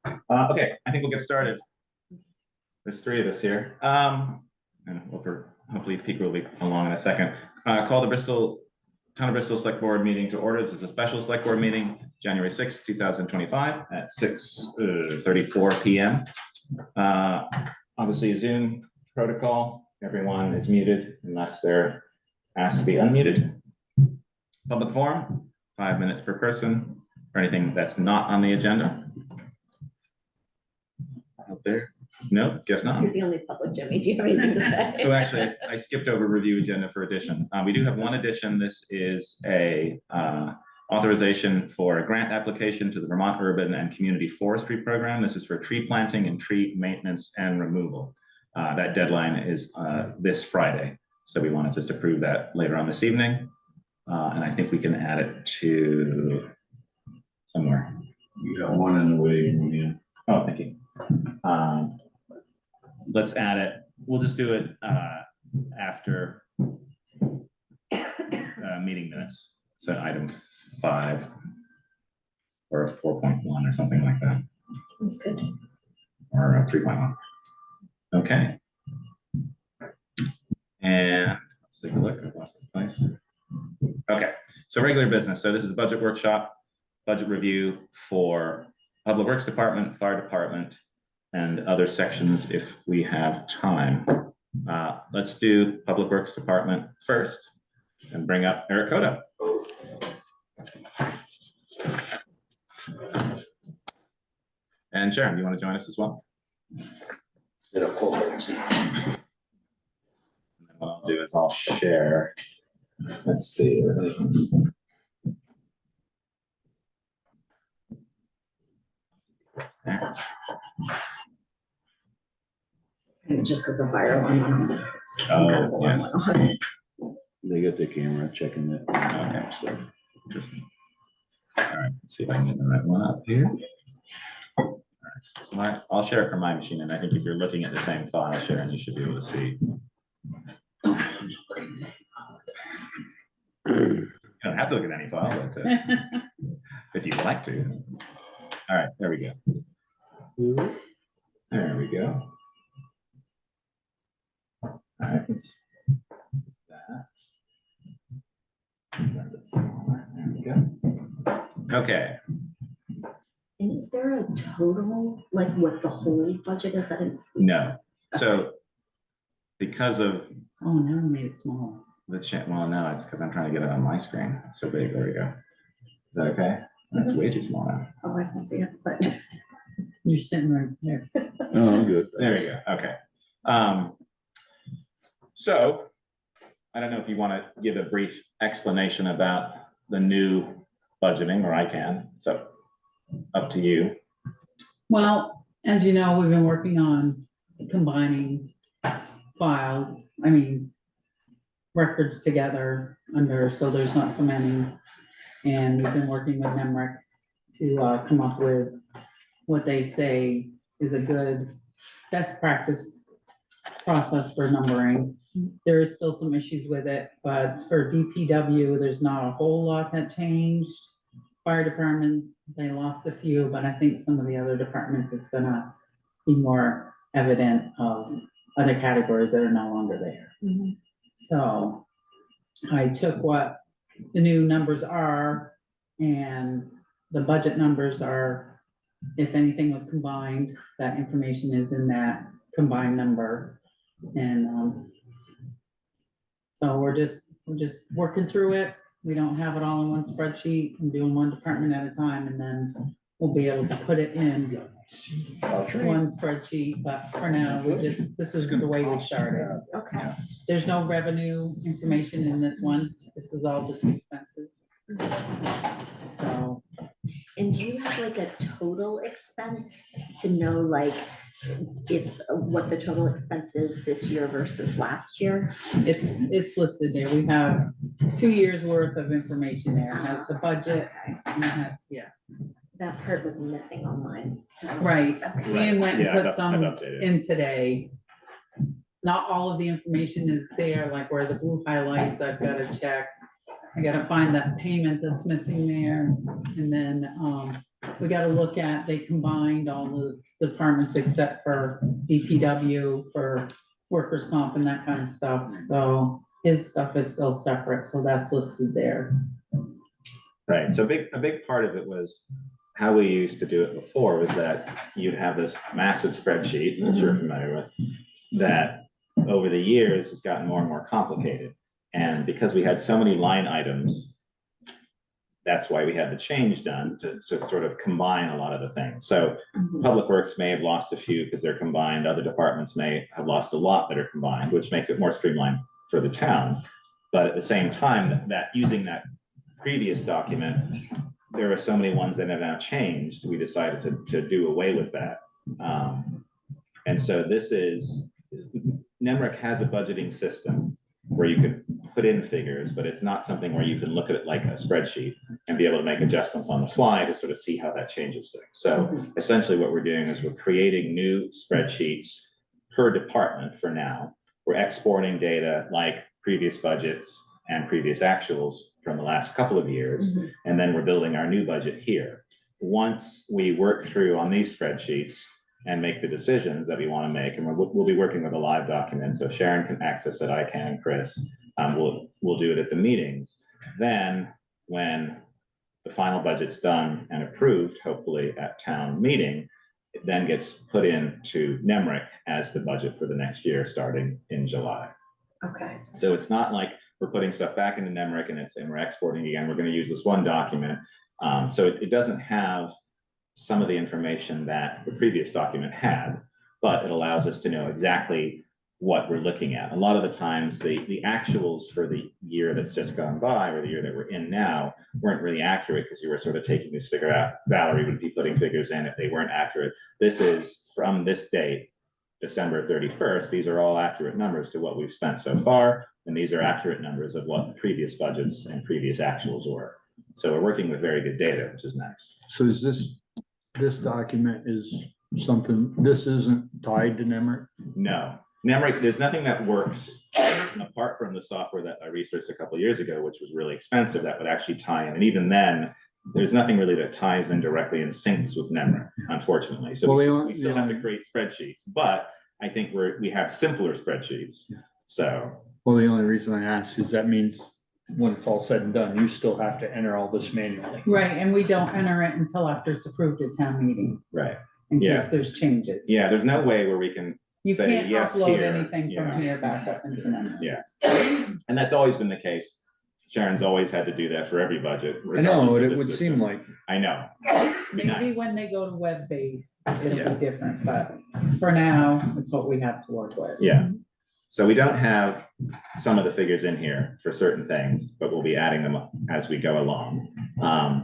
Okay, I think we'll get started. There's three of us here. And hopefully Peter will be along in a second. Call the Town of Bristol Selectboard meeting to order. This is a special Select Board meeting, January 6th, 2025 at 6:34 p.m. Obviously a Zoom protocol. Everyone is muted unless they're asked to be unmuted. Public forum, 5 minutes per person for anything that's not on the agenda. Out there? No, guess not. You're the only public, Jimmy. Do you have anything to say? Oh, actually, I skipped over review agenda for addition. We do have one addition. This is a authorization for a grant application to the Vermont Urban and Community Forestry Program. This is for tree planting and tree maintenance and removal. That deadline is this Friday. So we want to just approve that later on this evening. And I think we can add it to somewhere. You got one in the way, yeah. Oh, thank you. Let's add it. We'll just do it after meeting minutes. So item 5 or 4.1 or something like that. Sounds good. Or 3.1. Okay. And let's take a look. I've lost my place. Okay. So regular business. So this is a budget workshop, budget review for Public Works Department, Fire Department, and other sections if we have time. Let's do Public Works Department first and bring up Eric Coda. And Sharon, do you want to join us as well? And then what I'll do is I'll share. Let's see. Just because the fire alarm. Oh, yes. They got the camera checking it. Okay, so interesting. All right, let's see if I can get the right one up here. All right, so I'll share it from my machine, and I think if you're looking at the same file, Sharon, you should be able to see. You don't have to look at any file, but if you'd like to. All right, there we go. There we go. All right, let's that. There we go. Okay. And is there a total, like what the whole budget is? I didn't see. No. So because of Oh, now I made it small. the chat, well, no, it's because I'm trying to get it on my screen. It's so big. There we go. Is that okay? That's way too small now. Oh, I can see it, but You're sitting right there. Oh, I'm good. There we go. Okay. So I don't know if you want to give a brief explanation about the new budgeting, or I can. So up to you. Well, as you know, we've been working on combining files, records together so there's not so many. And we've been working with NEMRIC to come up with what they say is a good best practice process for numbering. There is still some issues with it, but for DPW, there's not a whole lot that changed. Fire department, they lost a few, but I think some of the other departments, it's gonna be more evident of other categories that are no longer there. So I took what the new numbers are, and the budget numbers are, if anything was combined, that information is in that combined number. And so we're just working through it. We don't have it all in one spreadsheet. I'm doing one department at a time, and then we'll be able to put it in one spreadsheet. But for now, this is the way we started. okay. There's no revenue information in this one. This is all just expenses. So, And do you have like a total expense to know like what the total expense is this year versus last year? it's listed there. We have 2 years worth of information there. It has the budget. And it has, yeah. That part was missing on mine. So. Right. Okay. Ian went and Yeah, put some I've updated. in today. Not all of the information is there, like where the blue highlights, I've got to check. I gotta find that payment that's missing there. And then we gotta look at, they combined all the departments except for DPW for workers' comp and that kind of stuff, so his stuff is still separate, so that's listed there. Right, so a big part of it was how we used to do it before was that you'd have this massive spreadsheet, which you're familiar with, that over the years has gotten more and more complicated. And because we had so many line items, that's why we had the change done to sort of combine a lot of the things. So Public Works may have lost a few because they're combined. Other departments may have lost a lot that are combined, which makes it more streamlined for the town. But at the same time, that using that previous document, there are so many ones that have now changed, we decided to do away with that. And so this is, NEMRIC has a budgeting system where you could put in figures, but it's not something where you can look at it like a spreadsheet and be able to make adjustments on the fly to sort of see how that changes things. So essentially what we're doing is we're creating new spreadsheets per department for now. We're exporting data like previous budgets and previous actuals from the last couple of years, and then we're building our new budget here. Once we work through on these spreadsheets and make the decisions that we want to make, and we'll be working with a live document, so Sharon can access it, I can, Chris, we'll do it at the meetings. Then when the final budget's done and approved, hopefully at town meeting, it then gets put into NEMRIC as the budget for the next year, starting in July. Okay. So it's not like we're putting stuff back into NEMRIC and we're exporting again. We're going to use this one document. So it doesn't have some of the information that the previous document had, but it allows us to know exactly what we're looking at. A lot of the times the actuals for the year that's just gone by or the year that we're in now weren't really accurate because you were sort of taking this figure out. Valerie would be putting figures in if they weren't accurate. This is from this date, December 31st. These are all accurate numbers to what we've spent so far. And these are accurate numbers of what the previous budgets and previous actuals were. So we're working with very good data, which is nice. So is this document is something, this isn't tied to NEMRIC? No, NEMRIC, there's nothing that works apart from the software that I researched a couple of years ago, which was really expensive, that would actually tie in. And even then, there's nothing really that ties in directly and syncs with NEMRIC, unfortunately. So we still have to create spreadsheets, but I think we have simpler spreadsheets. So. Well, the only reason I ask is that means when it's all said and done, you still have to enter all this manually. Right, and we don't enter it until after it's approved at town meeting, Right. in Yeah. case there's changes. Yeah, there's no way where we can You say can't yes upload here. anything Yeah. from here back up into them. Yeah. And that's always been the case. Sharon's always had to do that for every budget. I know, regardless of it the would system. seem like, I know. Be Maybe nice. when they go to web-based, it'll Yeah. be different, but for now, it's what we have to work with. Yeah. So we don't have some of the figures in here for certain things, but we'll be adding them as we go along.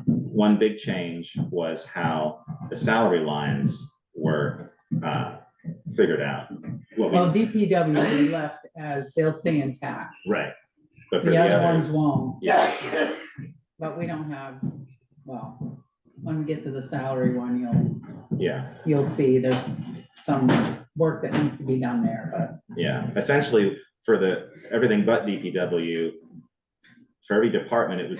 One big change was how the salary lines were figured out. Well, DPW we left as they'll stay intact. Right. But for The the other ones others, won't, yeah, but we don't have, well, when we get to the salary one, yeah, you'll see there's some work that needs to be done there, but yeah. Essentially, for everything but DPW, for every department, it was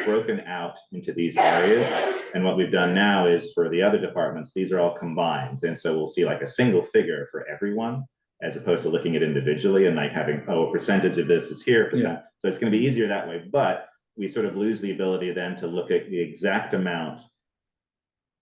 broken out into these areas. And what we've done now is for the other departments, these are all combined. And so we'll see like a single figure for everyone, as opposed to looking at individually and like having, oh, a percentage of this is here, percent. So it's going to be easier that way, but we sort of lose the ability then to look at the exact amount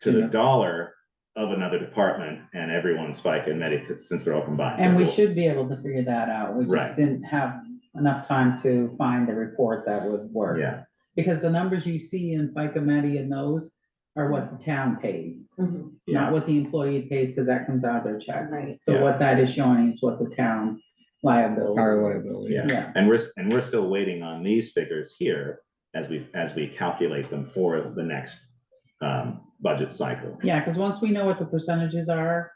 to the dollar of another department and everyone's FICA and Medicare, since they're all combined. and we should be able to figure that out. We Right. just didn't have enough time to find the report that would work. Yeah, Because the numbers you see in FICA Medi and those are what the town pays, Mhm. yeah, not what the employee pays, because that comes out of their checks. Right. So Yeah. what that is showing is what the town liability. our is. liability. yeah. Yeah, And we're still waiting on these figures here as we calculate them for the next budget cycle. yeah, because once we know what the percentages are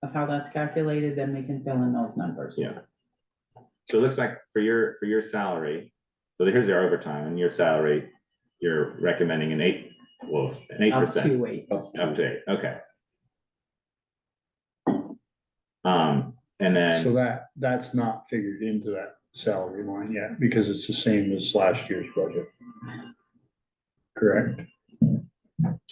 of how that's calculated, then we can fill in those numbers. Yeah. So it looks like for your salary, so here's your overtime and your salary, you're recommending an 8%. Up to 8. Up to 8, okay. And So then, that's not figured into that salary line yet, because it's the same as last year's budget. Correct?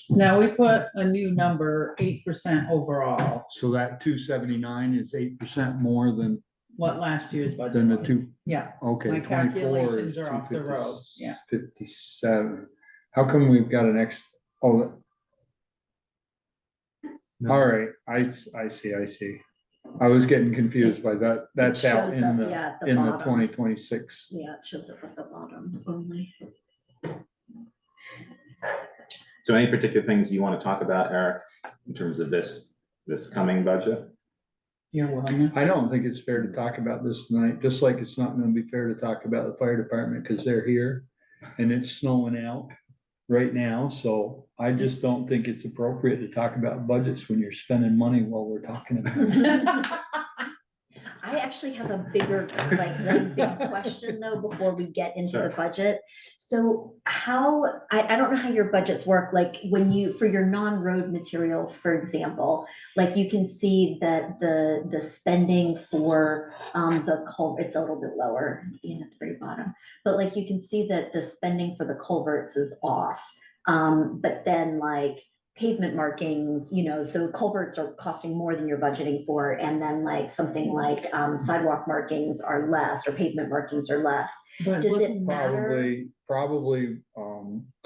Now, we put a new number, 8% overall, So that 279 is 8% more than what last year's budget the was. two, Yeah, okay, My 24 is calculations are off the road, 250 yeah. 57. How come we've got an ex, oh. All right, I see. I was getting confused by that. That's out shows up, in the, yeah, at the in the bottom. 2026. Yeah, it shows up at the bottom only. So any particular things you want to talk about, Eric, in terms of this coming budget? You're welcome. I don't think it's fair to talk about this tonight, just like it's not gonna be fair to talk about the fire department, because they're here and it's snowing out right now, so I just don't think it's appropriate to talk about budgets when you're spending money while we're talking about it. I actually have a bigger, like, one big question though, before we get into the Sure. budget. So how, I don't know how your budgets work, like when you, for your non-road material, for example, like you can see that the spending for the it's a little bit lower, at the very bottom. But like you can see that the spending for the culverts is off. But then like pavement markings, so culverts are costing more than you're budgeting for, and then like something like sidewalk markings are less, or pavement markings are less. But Does what's- it matter? Probably,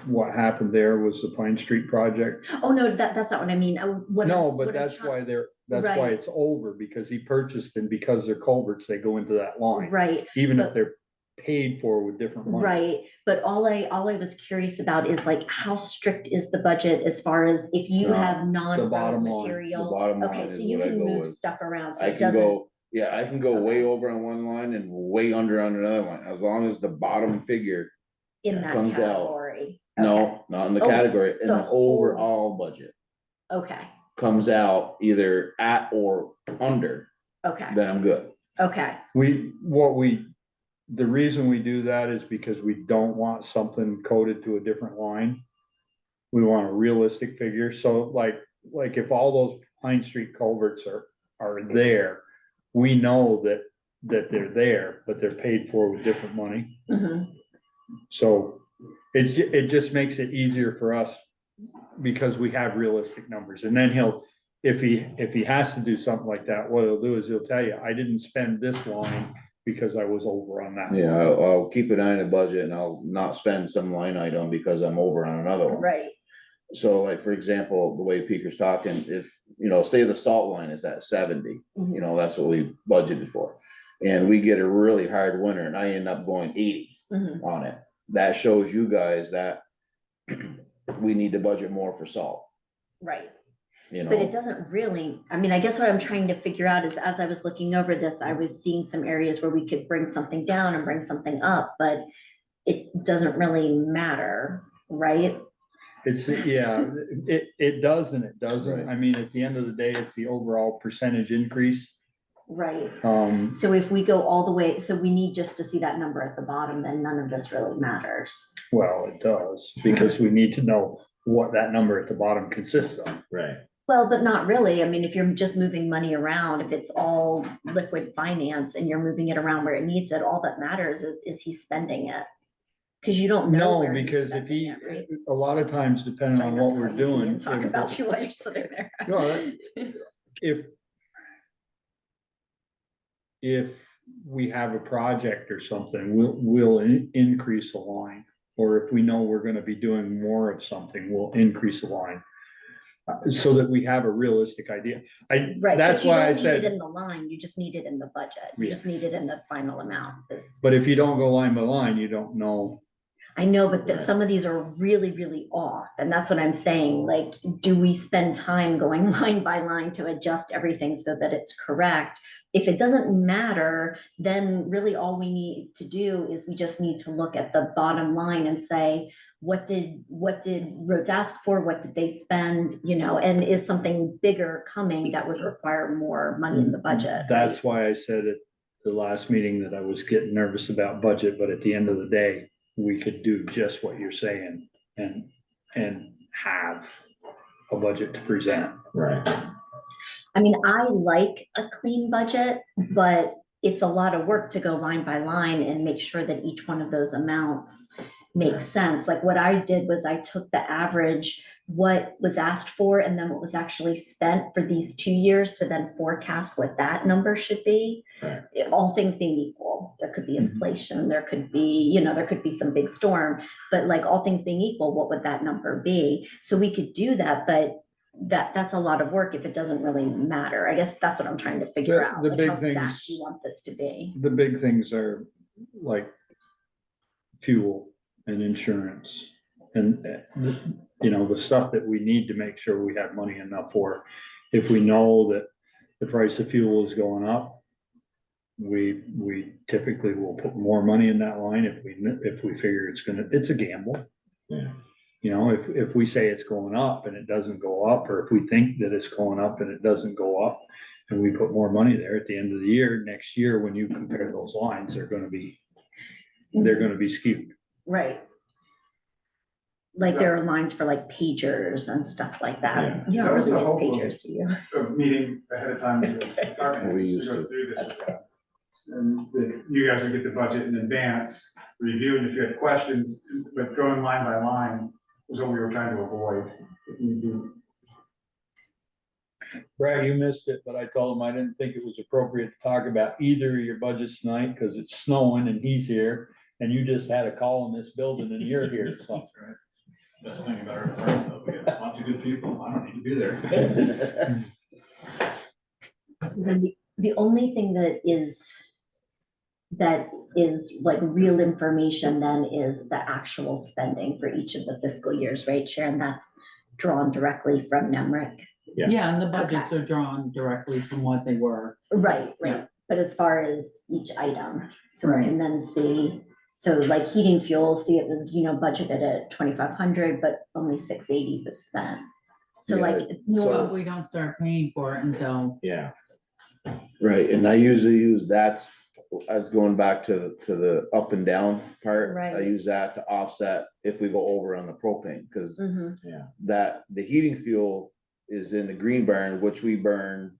what happened there was the Pine Street project. Oh, no, that's not what I mean. No, but that's why that's why Right. it's over, because he purchased, and because they're culverts, they go into that line, Right, even if but- they're paid for with different money. right. But all I was curious about is like, how strict is the budget as far as if you So, have the non-road bottom line, The material? bottom line Okay, is so you what I can go move with. stuff around, so I it can doesn't. go, yeah, I can go way Okay. over on one line and way under on another line, as long as the bottom figure, In that comes out. category. Okay, no, not in the Oh, category, in the the whole- overall budget. Okay, Comes out either at or under, okay, then I'm good. okay, The reason we do that is because we don't want something coded to a different line. We want a realistic figure, so like if all those Pine Street culverts are there, we know that they're there, but they're paid for with different money. mhm, So it just makes it easier for us because we have realistic numbers. And then if he has to do something like that, what he'll do is he'll tell you, I didn't spend this line because I was over on that. Yeah, I'll keep an eye on the budget and I'll not spend some line item because I'm over on another one. right, So like, for example, the way Peter's talking, if, say the salt line is at 70, mhm, that's what we budgeted for. And we get a really hard winter and I end up going 80 mhm. on it. That shows you guys that we need to budget more for salt, Right. But it know? doesn't really, I mean, I guess what I'm trying to figure out is, as I was looking over this, I was seeing some areas where we could bring something down and bring something up, but it doesn't really matter, right? It does and it doesn't. Right. I mean, at the end of the day, it's the overall percentage increase. Right. Um, So if we go all the way, so we need just to see that number at the bottom, then none of this really matters. well, it does, because we need to know what that number at the bottom consists of. Right. Well, but not really. I mean, if you're just moving money around, if it's all liquid finance and you're moving it around where it needs it, all that matters is he spending it? Because you don't know. No, where he's because if spending he, it, right? a lot of times, depending Sorry on not what to we're call you P doing. and talk if- about you while you're sitting there. No, if we have a project or something, we'll increase a line. Or if we know we're gonna be doing more of something, we'll increase a line. So that we have a realistic idea. Right, That's but you why I don't need it said, in the line, you just need it in the budget. You just Yes. need it in the final amount. but if you don't go line by line, you don't know. I know, but that Right. some of these are really, really off, and that's what I'm saying, like, do we spend time going line by line to adjust everything so that it's correct? If it doesn't matter, then really all we need to do is we just need to look at the bottom line and say, what did roads ask for, what did they spend, and is something bigger coming that would require more money in the budget? That's why I said at the last meeting that I was getting nervous about budget, but at the end of the day, we could do just what you're saying and have a budget to present. Right. I mean, I like a clean budget, but it's a lot of work to go line by line and make sure that each one of those amounts makes sense. Like what I did was I took the average what was asked for and then what was actually spent for these 2 years to then forecast what that number should be. Right. All things being equal, there could be Mhm. inflation, there could be, there could be some big storm, but like all things being equal, what would that number be? So we could do that, but that's a lot of work if it doesn't really matter. I guess that's what I'm trying to figure The- out. the Like, big how exact things- do you want this to be? The big things are like fuel and insurance and, the stuff that we need to make sure we have money enough for. If we know that the price of fuel is going up, we typically will put more money in that line if we figure it's a gamble. Yeah. If we say it's going up and it doesn't go up, or if we think that it's going up and it doesn't go up, and we put more money there at the end of the year, next year, when you compare those lines, they're gonna be skewed. Right. Like there are lines for like pagers and stuff like that. You That don't was really the use hope of- pagers, do you? A meeting ahead of time with the department We heads used to go to. through this with them. And that you guys would get the budget in advance, review, and if you had questions, but going line by line was what we were trying to avoid. If need be. Brad, you missed it, but I told him I didn't think it was appropriate to talk about either of your budgets tonight, because it's snowing and he's here, and you just had a call in this building and you're here, so. Best thing about our department, though, we got a bunch of good people, I don't need to be there. So then the only thing that is like real information then is the actual spending for each of the fiscal years, right, Sharon? That's drawn directly from NEMRIC. Yeah. Yeah, and the budgets are drawn directly from what they were. Right, Yeah. right. But as far as each item, so we Right. can then see, so like heating fuel, see it was, budgeted at 2,500, but only 680 was spent. So Yeah, like, But we don't start paying for it until, Yeah, Right, and I usually use I was going back to the up and down part. I Right. use that to offset if we go over on the propane, because Mhm. yeah. the heating fuel is in the green barn, which we burn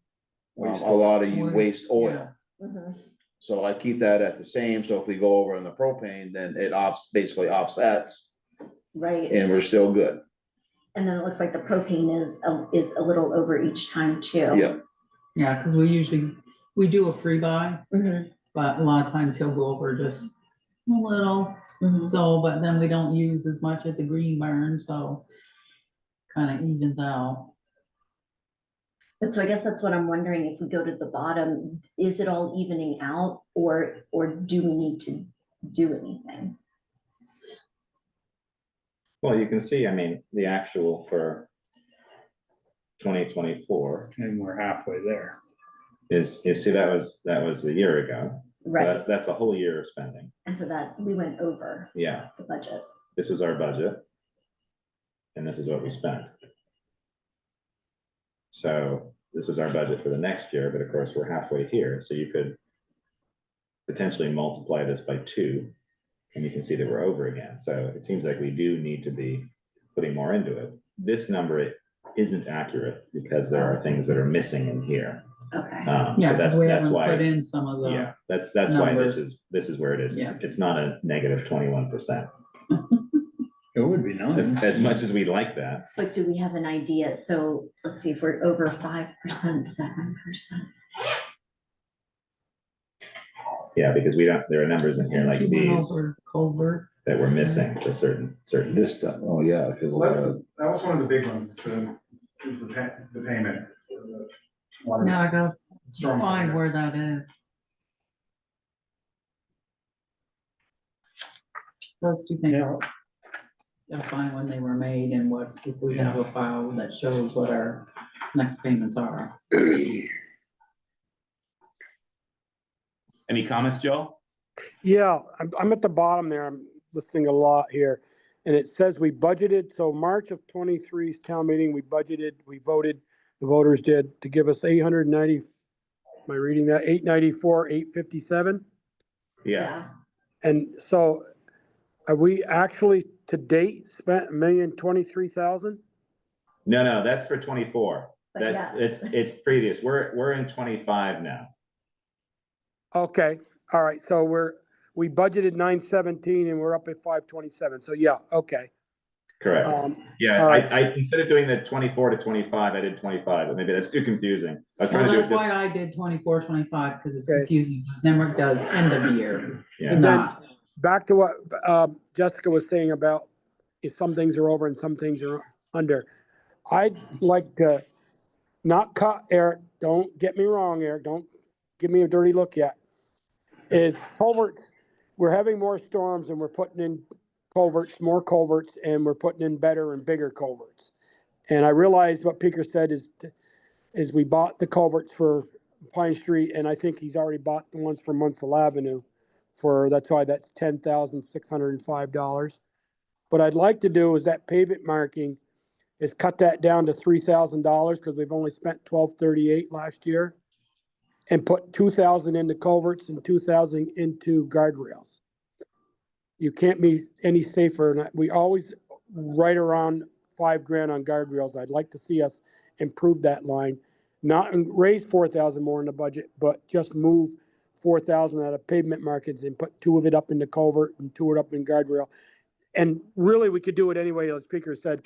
Waste a lot of Waste, waste oil. Mhm. So I keep that at the same, so if we go over on the propane, then it basically offsets Right. and we're still good. And then it looks like the propane is a little over each time too. Yeah, yeah, because we do a pre-buy, Mhm. but a lot of times he'll go over just a little. Mhm. So, but then we don't use as much at the green barn, so kind of evens out. But so I guess that's what I'm wondering, if we go to the bottom, is it all evening out or do we need to do anything? Well, you can see, the actual for 2024 And we're halfway there. see, that was a year ago. So Right, that's a whole year of spending. and so that we went over Yeah, the budget. this is our budget. And this is what we spent. So this is our budget for the next year, but of course, we're halfway here, so you could potentially multiply this by 2, and you can see that we're over again. So it seems like we do need to be putting more into it. This number isn't accurate because there are things that are missing in here. Okay. So Yeah, that's because we that's haven't why. put in some of the, Yeah, that's why numbers. this is where it is. Yeah. It's not a negative 21%. It would be nice. As much as we'd like that. But do we have an idea? So let's see if we're over 5%, 7%. Yeah, because there are numbers in here like He went these over culvert. that we're missing for certain. this stuff, oh yeah, because Well, that was one of the big ones, is the payment. for the water- Now I gotta stormwater. find where that is. Those two things. Yeah. Gotta find when they were made and what, if we have a file that shows what our next payments are. Any comments, Joe? Yeah, I'm at the bottom there. I'm listening a lot here. And it says we budgeted, so March of 23's town meeting, we voted, the voters did, to give us 890, am I reading that? 894, 857? Yeah, And so have we actually to date spent $1,023,000? no, that's for 24. But That, yes. it's previous. We're in 25 now. Okay, all right, so we budgeted 917 and we're up at 527, so yeah, okay. correct. Yeah, all right. I, instead of doing the 24 to 25, I did 25, but maybe that's too confusing. I was Well, trying to do it that's just, why I did 24, 25 because it's Okay. confusing, because Nemrick does end of year. yeah, And then Not, back to what Jessica was saying about if some things are over and some things are under. I'd like to not cut, Eric, don't get me wrong, Eric, don't give me a dirty look yet. Is culverts, we're having more storms and we're putting in culverts, more culverts, and we're putting in better and bigger culverts. And I realized what Peter said is we bought the culverts for Pine Street, and I think he's already bought the ones for Munsell Avenue that's why that's $10,605. What I'd like to do is that pavement marking is cut that down to $3,000 because we've only spent $1,238 last year, and put 2,000 into culverts and 2,000 into guardrails. You can't be any safer. And we always right around $5,000 on guardrails. I'd like to see us improve that line, not raise 4,000 more in the budget, but just move 4,000 out of pavement markings and put 2 of it up into culvert and 2 of it up in guardrail. And really, we could do it anyway, as Speaker said,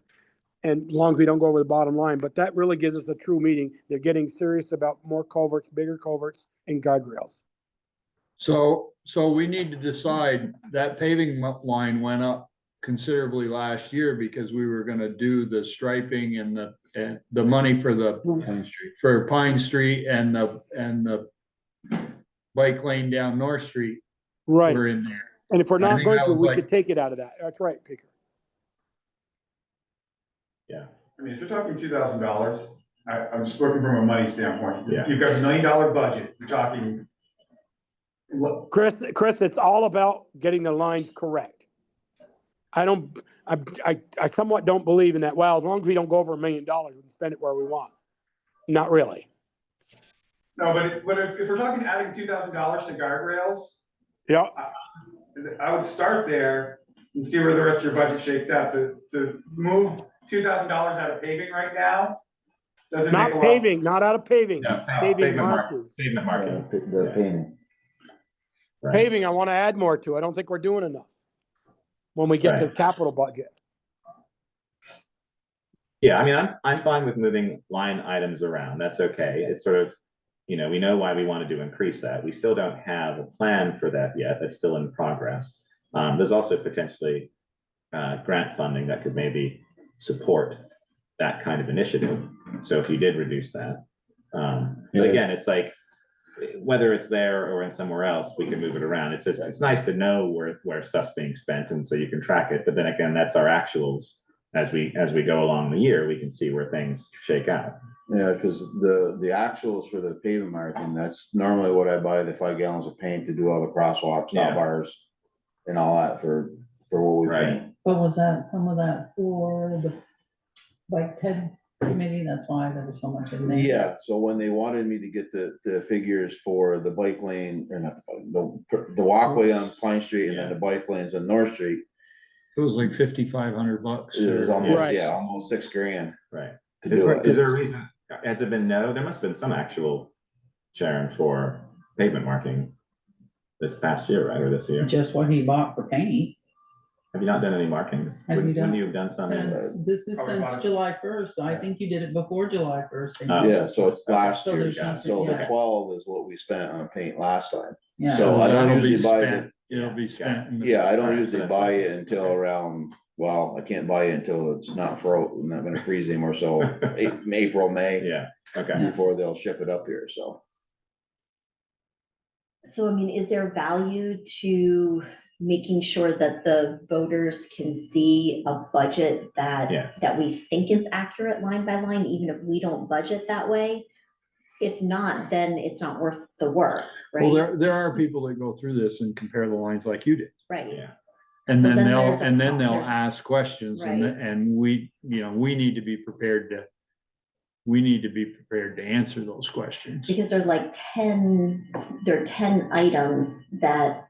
and as long as we don't go over the bottom line, but that really gives us a true meeting. They're getting serious about more culverts, bigger culverts, and guardrails. So we need to decide, that paving line went up considerably last year because we were gonna do the striping and the money for Pine Street. for Pine Street and the bike lane down North Street Right. were in there. And if we're I not think going that to, was we like- could take it out of that. That's right, Peter. yeah, I mean, if you're talking $2,000, I'm just looking from a money standpoint. Yeah. You've got $1 million budget, you're talking. Chris, it's all about getting the lines correct. I somewhat don't believe in that. Well, as long as we don't go over $1 million, we can spend it where we want. Not really. No, but if we're talking adding $2,000 to guardrails, Yeah. I would start there and see where the rest of your budget shakes out. To move $2,000 out of paving right now doesn't make Not a lot. paving, not out of paving. no, Paving pavement marking. marking, pavement marking. The painting. Right. Paving, I want to add more to. I don't think we're doing enough when we get to the Right. capital budget. Yeah, I mean, I'm fine with moving line items around. That's okay. It's sort of, we know why we wanted to increase that. We still don't have a plan for that yet. That's still in progress. There's also potentially grant funding that could maybe support that kind of initiative. So if you did reduce that, but again, it's like, whether it's there or in somewhere else, we can move it around. It's nice to know where stuff's being spent, and so you can track it. But then again, that's our actuals. As we go along the year, we can see where things shake out. Yeah, because the actuals for the pavement marking, that's normally what I buy, the 5 gallons of paint to do all the crosswalks, Yeah. stop bars, and all that for what we Right. paint. but was that some of that for the bike TED committee? That's why there was so much in there. Yeah, so when they wanted me to get the figures for the bike lane, or not, the walkway on Pine Street and then the bike lanes on North Street, It was like $5,500. it was or- almost, Right. yeah, almost $6,000 Right. to Is do it. there a reason? Has it been no? There must have been some actual, Sharon, for pavement marking this past year, right, or this year. Just what he bought for paint. Have you not done any markings? Have you Wouldn't done- you have done some? This is Oh, since fine. July 1st. I think you did it before July 1st. Oh. Yeah, so it's last So year, there's got it. something, so the yeah, 12 is what we spent on paint last time. yeah. So I don't That'll be usually buy spent- It'll be Yeah, spent. in the Yeah, I summer. don't Alright, usually so buy that's- it until around, well, I can't buy it until it's not not gonna freeze anymore, so April, May, Yeah, okay. before they'll ship it up here, so. So, I mean, is there value to making sure that the voters can see a budget Yeah. that we think is accurate line by line, even if we don't budget that way? If not, then it's not worth the work, Well, right? there are people that go through this and compare the lines like you did. Right, Yeah, And Well, then then they'll, there's a and then pro- they'll there's- ask questions and, Right. and we need to be prepared to, answer those questions. because there are 10 items that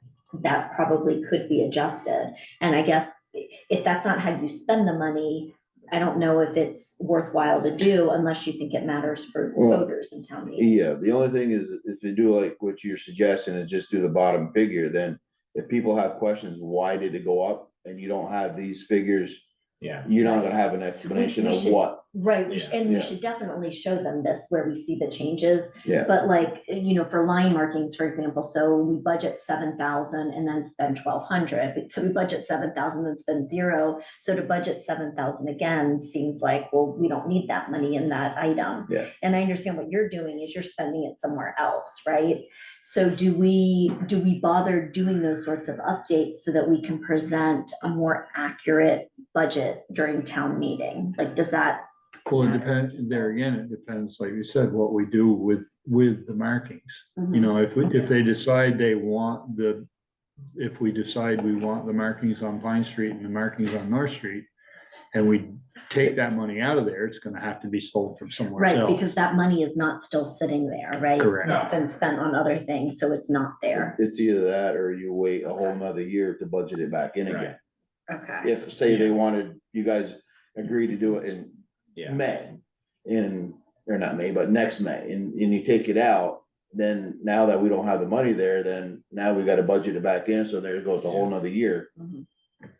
probably could be adjusted. And I guess if that's not how you spend the money, I don't know if it's worthwhile to do unless you think it matters for Well, voters in town meeting. Yeah, the only thing is, if you do like what you're suggesting and just do the bottom figure, then if people have questions, why did it go up? And you don't have these figures Yeah, you're not gonna have an explanation We of should- what, Right, and we Yeah. should definitely show them this where we see the changes. yeah. But like, for line markings, for example, so we budget 7,000 and then spend 1,200. So we budget 7,000 and spend 0. So to budget 7,000 again seems like, well, we don't need that money in that item. Yeah. And I understand what you're doing is you're spending it somewhere else, right? So do we bother doing those sorts of updates so that we can present a more accurate budget during town meeting? Like, does that? Well, it depends, there again, it depends, like you said, what we do with the markings. You know, if they decide they want if we decide we want the markings on Pine Street and the markings on North Street, and we take that money out of there, it's gonna have to be sold from somewhere Right, else. because that money is not still sitting there, right? Correct. It's been spent on other things, so it's not there. It's either that or you wait a whole nother year to budget it back in again. Okay. If, say they wanted, you guys agree to do it in yeah, May, or not May, but next May, and you take it out, then now that we don't have the money there, then now we gotta budget it back in, so there goes a whole nother year Mhm.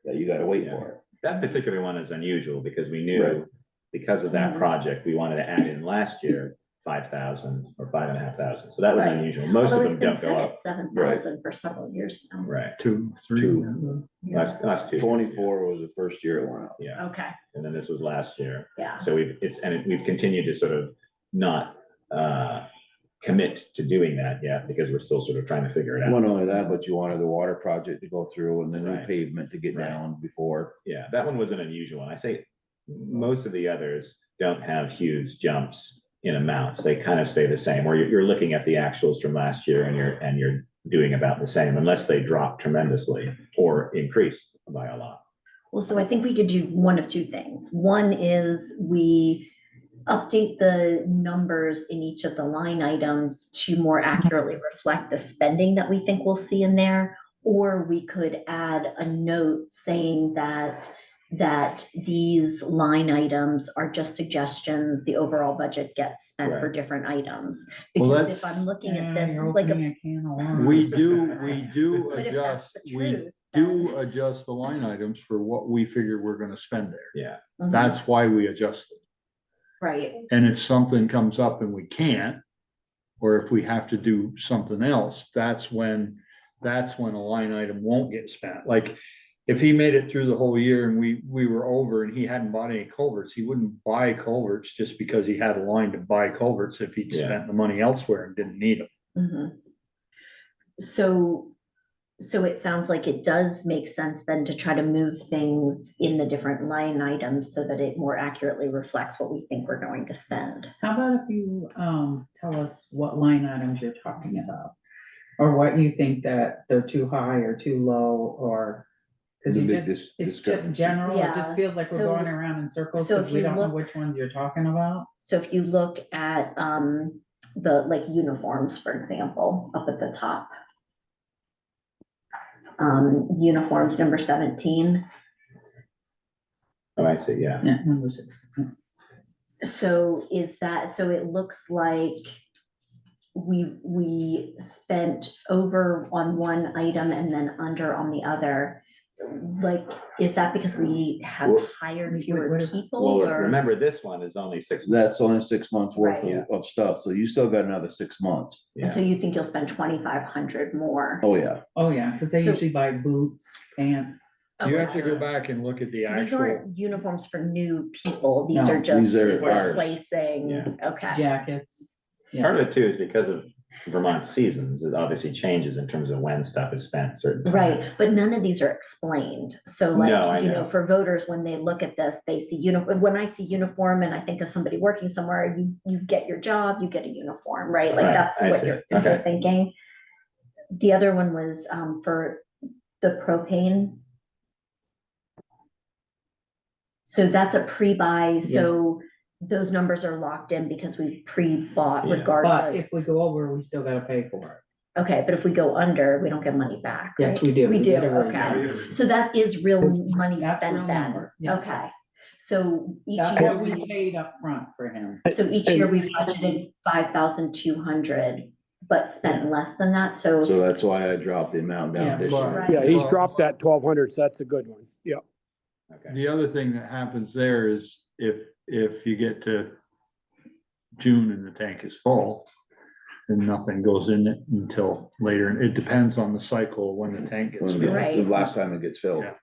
that you gotta wait Yeah. for. that particular one is unusual because we Right. knew, because of that Mhm. project, we wanted to add in last year 5,000 or 5,500. So that was Right. unusual. Most Although of it's them been don't go set up. at 7,000 for several years now. Right. 2, 3. Two. yeah. Last 2. 24 was the first year it went up. Yeah, Okay, and then this was last year. yeah. So we've continued to sort of not commit to doing that yet because we're still sort of trying to figure it out. Not only that, but you wanted the water project to go through and the new Right. pavement to get Right. down before. Yeah, that one was an unusual one. I say most of the others don't have huge jumps in amounts. They kind of stay the same, or you're looking at the actuals from last year and you're doing about the same unless they drop tremendously or increase by a lot. Well, so I think we could do one of two things. One is we update the numbers in each of the line items to more accurately reflect the spending that we think we'll see in there. Or we could add a note saying that these line items are just suggestions, the overall budget gets spent for Right. different items. Well, Because that's- if I'm looking at Yeah, this, you're like, opening a can of worms. We do But if that's adjust, the we truth, do adjust the line items for what we figure we're gonna spend there. Yeah, Mhm. That's why we adjust it. Right, And if something comes up and we can't, or if we have to do something else, that's when a line item won't get spent. Like, if he made it through the whole year and we were over and he hadn't bought any culverts, he wouldn't buy culverts just because he had a line to buy culverts if he'd Yeah. spent the money elsewhere and didn't need them. mhm. So it sounds like it does make sense then to try to move things in the different line items so that it more accurately reflects what we think we're going to spend. How about if you, tell us what line items you're talking about? Or what you think that they're too high or too low, or, cause The you big just, it's just discrepancy. general, it Yeah, just feels like we're so- going around in circles, so cause if we you don't know look- which ones you're talking about. So if you look at the like uniforms, for example, up at the top. Uniforms number 17. oh, I see, yeah. Yeah, number 6. So so it looks like we spent over on one item and then under on the other. Like, is that because we have Well- hired fewer What is- people Well, or? remember, this one is only 6 months. That's only 6 months worth Right. of stuff, so you still got another 6 months. And so you think you'll spend 2,500 more? Oh, yeah. Oh, yeah, cause they So- usually buy boots, pants. You have Okay. to go back and look at the So these actual, aren't uniforms for new people, these No, are just these are ours. replacing, Yeah. okay. Jackets. Part of it too is because of Vermont seasons, it obviously changes in terms of when stuff is spent certain times. Right, but none of these are explained, so No, I like, you know, know. for voters, when they look at this, they see when I see uniform and I think of somebody working somewhere, you get your job, you get a uniform, right? Like, Right, that's I what see. you're Okay. thinking. The other one was for the propane. So that's a pre-buy, so those numbers are locked in because we've pre-bought Yeah. regardless. But if we go over, we still gotta pay for it. Okay, but if we go under, we don't get money back, Yes, right? we do. We do, get a rate. okay. So that is real money That's spent real then, number, yeah. okay. So each That's year what we we, paid up front for him. so each year we budgeted 5,200, but spent less than that, so. So that's why I dropped the amount Yeah, down this but- year. Right. Yeah, he's Well- dropped that 1,200, so that's a good one. Yeah. Okay. The other thing that happens there is if you get to June and the tank is full, then nothing goes in it until later. And it depends on the cycle when the tank gets When filled. it's the Right. last time it gets filled. Yeah.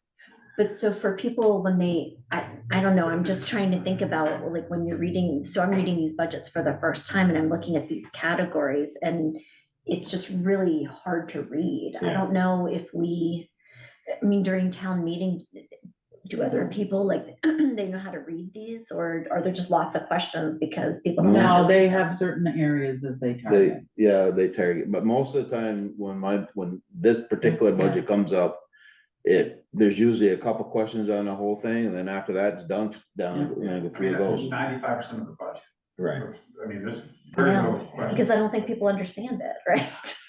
But so for people, when I don't know, I'm just trying to think about, like, when you're reading, so I'm reading these budgets for the first time and I'm looking at these categories and it's just really hard to read. I Yeah. don't know if I mean, during town meeting, do other people, like, they know how to read these, or are there just lots of questions because people don't know how No, to they read have them? certain areas that they They, target. yeah, they target, but most of the time, when this particular budget comes up, there's usually a couple questions on the whole thing, and then after that, it's done, down, you know, the I three mean, of that's those. 95% of the budget. Right. I mean, there's very Yeah, little question. Because I don't think people understand it, right?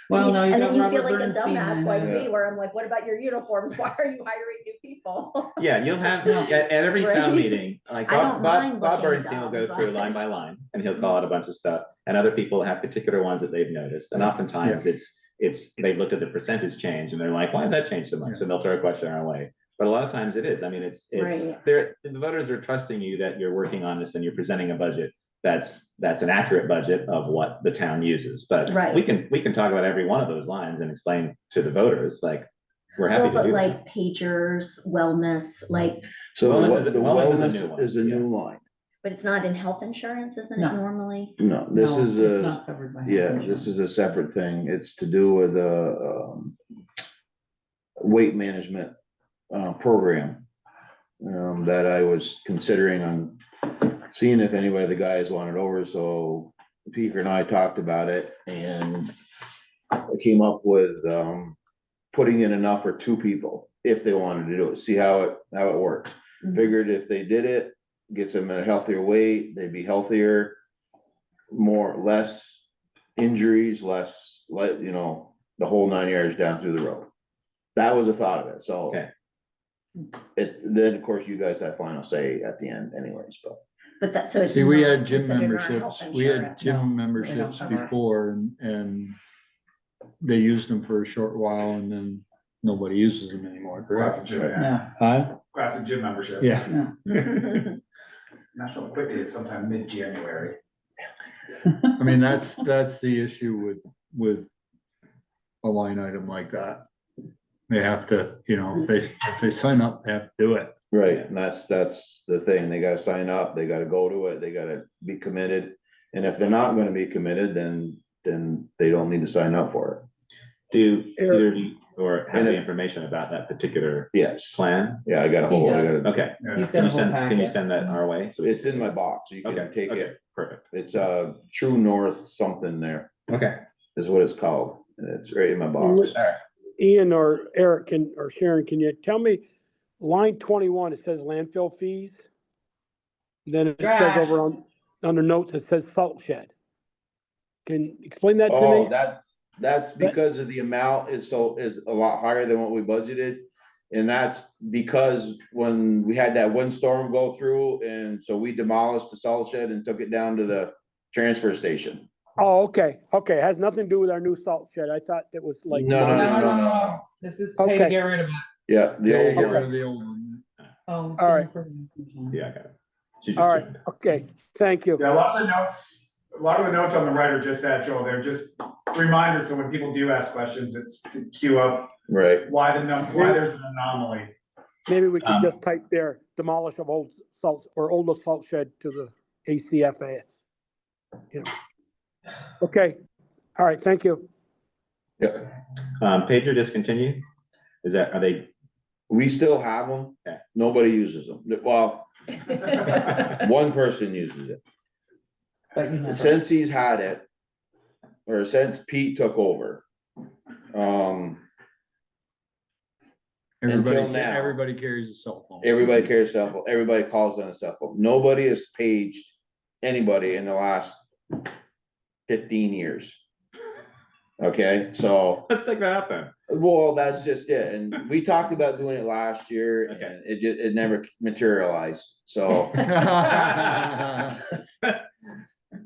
Well, no, you And got then you feel Robert like a Bernstein dumbass and- like me, Yeah. where I'm like, what about your uniforms? Why are you hiring new people? Yeah, you'll have, at every town Right. meeting, like I don't mind Bob looking Bernstein will go dumb, through but- line by line, and he'll call out a bunch of stuff, and other people have particular ones that they've noticed, and oftentimes they've looked at the percentage change, and they're like, why has that changed so much? So they'll throw a question our way, but a lot of times it is, I mean, it's, Right. the voters are trusting you that you're working on this and you're presenting a budget that's an accurate budget of what the town uses, but Right. we can talk about every one of those lines and explain to the voters, like, we're happy Well, to but do that. like pagers, wellness, like, So Wellness what- is a- the wellness is a wellness new one, is a yeah. new line. but it's not in health insurance, isn't it No. normally? No, this No, is it's a, not covered by health yeah, insurance. this is a separate thing. It's to do with weight management, program. That I was considering on seeing if anybody of the guys wanted over, so Peter and I talked about it, and I came up with, putting in enough for 2 people, if they wanted to do it, see how it works. Mhm. Figured if they did it, gets them at a healthier weight, they'd be healthier, less injuries, less, you know, the whole 9 yards down through the road. That was the thought of it, so. Okay. Then, of course, you guys have final say at the end anyways, but. But that, so it's See, we not had gym considered in our health memberships, we had insurance. No, gym they memberships don't cover it. before and they used them for a short while and then nobody uses them anymore, correct? Classic gym, yeah. Yeah, Huh? Classic gym membership. Yeah, National Quick Day is sometime mid-January. I mean, that's the issue with a line item like that. They have to, you know, if they sign up, they have to do it. Right, and that's the thing, they gotta sign up, they gotta go to it, they gotta be committed, and if they're not gonna be committed, then they don't need to sign up for Do Eric. either of you or have And the if- information about that particular it. Yes, plan? yeah, I got a He whole, does. Okay, Yeah. he's can got a you whole can you packet. send that our way? So it's in my box, you can Okay, take okay, it, perfect. it's True North something there, Okay. is what it's called, and it's right in my box. Ian or Eric or Sharon, can you tell me, line 21, it says landfill fees? Then it says Trash. over on the notes, it says salt shed. Can you explain that to Oh, me? that's because of the amount is a lot higher than what we budgeted. And that's because when we had that windstorm go through, and so we demolished the salt shed and took it down to the transfer station. Oh, okay, it has nothing to do with our new salt shed. I thought it was like. No, no, No, no, no, no, no, no. this is to pay to Okay. get rid of it. Yeah, the Yeah, old get one. rid of the old one. Oh. All right. Yeah, I got it. She just All right, joined. okay, thank you. Yeah, a lot of the notes on the right are just that, Joel, they're just reminders, so when people do ask questions, it's to queue up Right, why there's an anomaly. Maybe we could just type there, demolish of old salt or oldest salt shed to the ACFAS. You know. Okay, all right, thank you. yeah, Pager discontinued? Are they? we still have them, Okay. nobody uses them, well, one person uses it. But you never. Since he's had it, or since Pete took over, Everybody, Until now. everybody carries a cell phone. everybody carries a cell phone, everybody calls on a cell phone. Nobody has paged anybody in the last 15 years. Okay, so, Let's take that out then. well, that's just it. And we talked about doing it last year Okay. and it never materialized. So,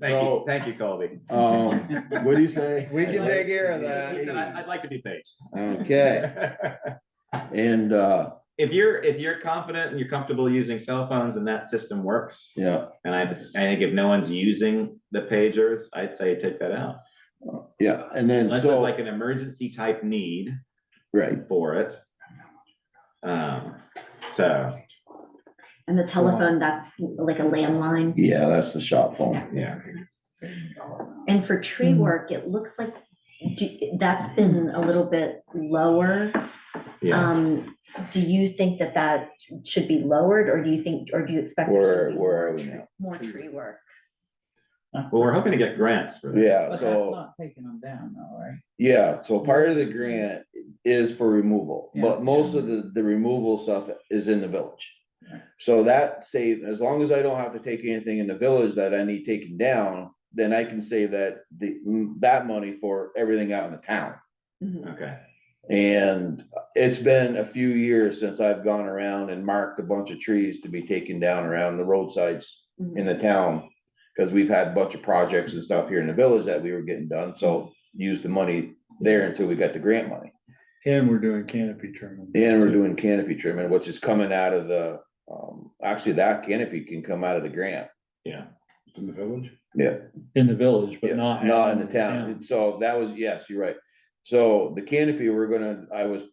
Thank you, Colby. what do you say? We can take care of He that. said, I'd like to be paged. Okay. And, if you're confident and you're comfortable using cell phones and that system works, Yeah, and I think if no one's using the pagers, I'd say take that out. yeah, and then Unless there's so, like an emergency type need right, for it. So, And the telephone, that's like a landline. yeah, that's the shop phone. yeah, And for tree Mhm. work, it looks like that's been a little bit lower. yeah. Do you think that that should be lowered, or do you think, or do you expect? there Where- should be where are more we tree- now? More tree work? Well, we're hoping to get grants for that. Yeah, But that's so, not taking them down though, right? yeah, so part of the grant is for removal, but Yeah. most of the removal stuff is in the village. Right. So that save, as long as I don't have to take anything in the village that I need taken down, then I can save that money for everything out in the town. Mhm. Okay, And it's been a few years since I've gone around and marked a bunch of trees to be taken down around the roadsides in the town. Cause we've had a bunch of projects and stuff here in the village that we were getting done, so use the money there until we got the grant money. And we're doing canopy trimming. And we're doing canopy trimming, which is coming out of the, actually that canopy can come out of the grant. yeah, In the village? Yeah. In the village, Yeah, but not. Not in the town, so that was, yes, you're right. So the canopy, I was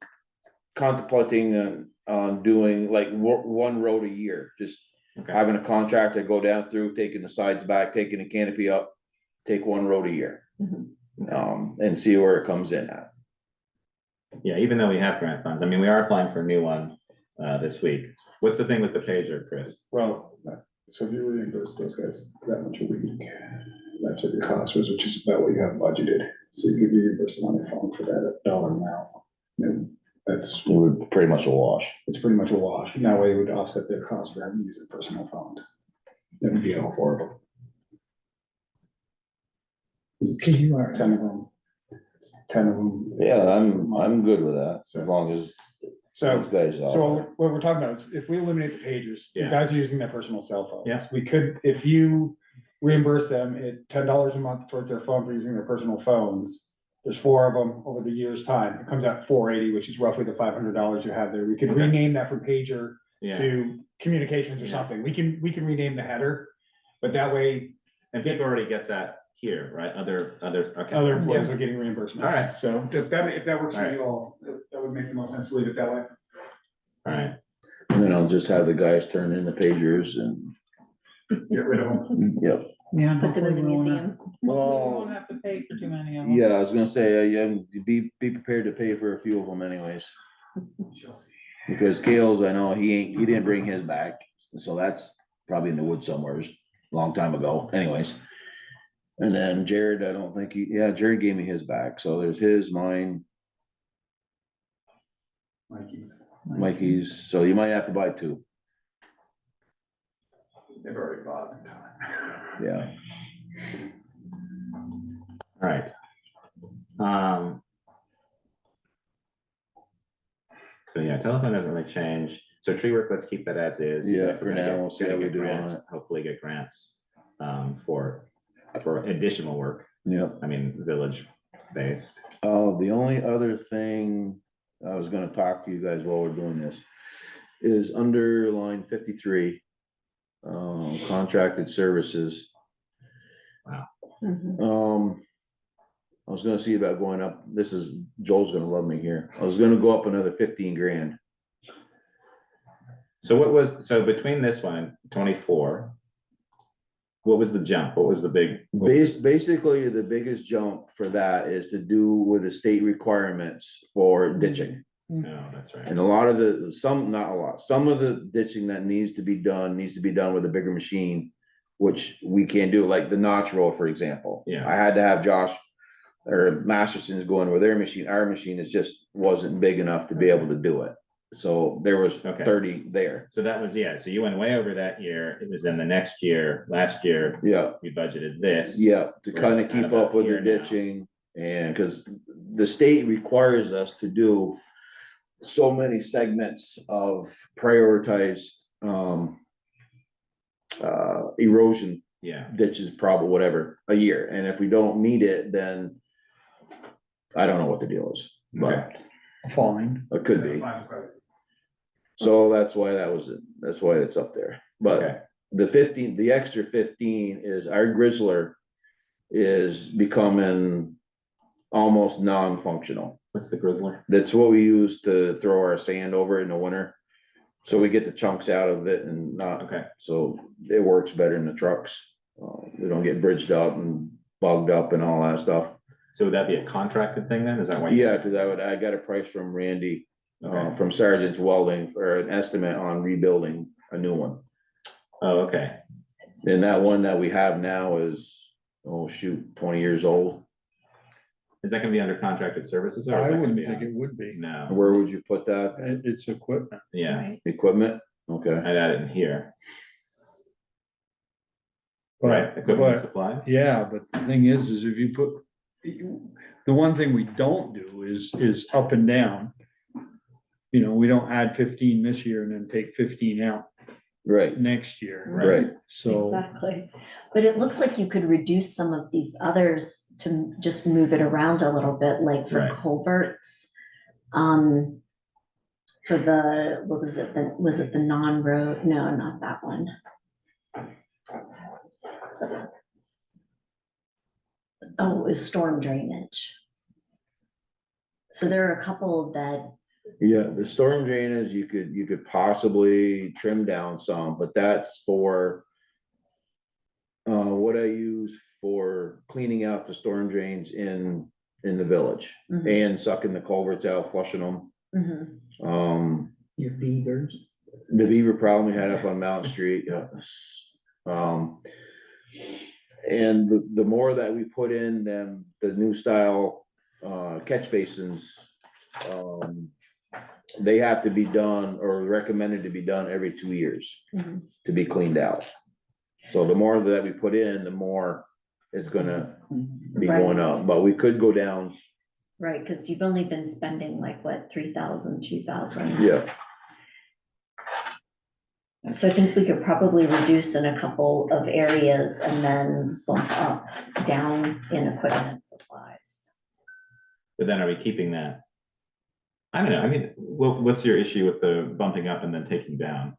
contemplating on doing like one road a year, just okay, having a contractor go down through, taking the sides back, taking the canopy up, take one road a year. And see where it comes in at. yeah, even though we have grant funds, I mean, we are applying for a new one, this week. What's the thing with the pager, Chris? Well, so if you reimburse those guys that much a week, that's what your cost was, which is about what you have budgeted. So you could reimburse them on your phone for that dollar amount. And that's, It would pretty much a wash. it's pretty much a wash. And that way it would offset their cost for having to use their personal phones. That would be all for them. Cause you are. 10 of them. 10 of them. Yeah, I'm good with that, as long as So, those guys are. so what we're talking about is if we eliminate the pagers, the Yeah. guys are using their personal cell phones. Yeah. We could, if you reimburse them at $10 a month towards their phone for using their personal phones, there's 4 of them over the year's time. It comes out $480, which is roughly the $500 you have there. We could Okay. rename that from pager Yeah, to communications or Yeah. something. We can rename the header, but that way and people already get that here, right? Others, okay. other employees Yeah. are getting reimbursements. All right. So if that works for you all, that would make the most sense to leave it that way. All right, And then I'll just have the guys turn in the pagers and, Get rid of them. yep. Yeah. Put them in the hopefully we won't have- museum. hopefully we Well, won't have to pay for too many of them. yeah, I was gonna say, yeah, be prepared to pay for a few of them anyways. Shall see. Because Kale's, I know, he didn't bring his back, so that's probably in the woods somewhere, a long time ago, anyways. And then Jared, I don't think Jared gave me his back, so there's his, mine, Mikey, Mikey's, so you might have to buy 2, they've already bought it. yeah. all right. So yeah, telephone doesn't really change. So tree work, let's keep that as is. Yeah, If we're for gonna now, get- we'll see how gonna we get do on grant, it. hopefully get grants, for additional work. Yep. I mean, village based. Oh, the only other thing I was gonna talk to you guys while we're doing this is under line 53. Contracted services. Mhm. I was gonna see about going up, Joel's gonna love me here. I was gonna go up another 15 grand. So between this one and 24, what was the jump? What was the big? Basically, the biggest jump for that is to do with the state requirements for ditching. No, that's right. And a lot of not a lot, some of the ditching that needs to be done with a bigger machine, which we can't do, like the notch roll, for example. Yeah. I had to have Josh or Masterson's going with their machine. Our machine wasn't big enough to be able to do it. So there was Okay. 30 there. So that was, yeah, so you went way over that year. It was in the next year, last year, Yeah, we budgeted this. yeah, to We're kind of at keep about up with the here now. ditching and because the state requires us to do so many segments of prioritized erosion Yeah, ditches, probably whatever, a year. And if we don't meet it, then I don't know what the deal is, but Okay. Fine. it could be. So that's why that's why it's up there. Okay. But the extra 15 is our Grizzler is becoming almost non-functional. What's the Grizzler? That's what we use to throw our sand over in the winter. So we get the chunks out of it and not, Okay, so it works better in the trucks. We don't get bridged up and bugged up and all that stuff. so would that be a contracted thing then? Is that why? Yeah, cause I got a price from Randy, Okay. from Sergeant's Welding for an estimate on rebuilding a new one. Oh, okay, And that one that we have now is, oh shoot, 20 years old. is that gonna be under contracted services? or is I that gonna wouldn't be think on- it would be. No, Where would you put that? It's equipment. yeah, Right. Equipment? Okay. I'd add it in here. Right, But, equipment and but, supplies? yeah, but the thing is if you put, the one thing we don't do is up and down. You know, we don't add 15 this year and then take 15 out Right, next year. right. So, Exactly. But it looks like you could reduce some of these others to just move it around a little bit, like for Right. culverts. For the, what was it, was it the non-road? No, not that one. Oh, it was storm drainage. So there are a couple that, Yeah, the storm drainage, you could possibly trim down some, but that's for what I use for cleaning out the storm drains in the village mhm, and sucking the culverts out, flushing them. mhm, your beavers. The beaver problem we had up on Mountain Street, yeah. And the more that we put in them, the new style, catch basins, they have to be done or recommended to be done every 2 years mhm. to be cleaned out. So the more that we put in, the more it's gonna be going up, but we could go down, Right, because you've only been spending like, what, 3,000, 2,000? yeah. So I think we could probably reduce in a couple of areas and then bump up, down in equipment and supplies. But then are we keeping that? I don't know, I mean, what's your issue with the bumping up and then taking down?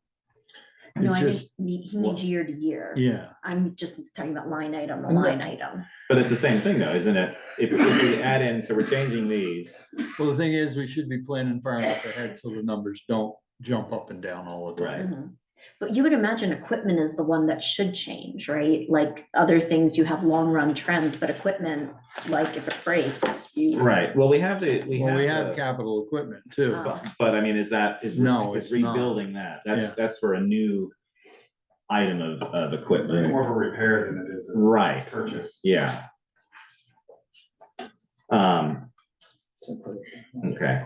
No, It's I just- think he means year to year. Yeah, I'm just talking about line item to And line item. But it's the same thing though, isn't it? If we add in, so we're changing these, well, the thing is, we should be planning far enough ahead so the numbers don't jump up and down all the time. Mhm. But you would imagine equipment is the one that should change, right? Like other things, you have long run trends, but equipment, like if it breaks, you. right, well, we have Well, we have the- capital equipment too. but I mean, is No, is it's not. rebuilding that, Yeah. that's for a new item of equipment, More of a repair than it is a right, purchase. yeah. Okay,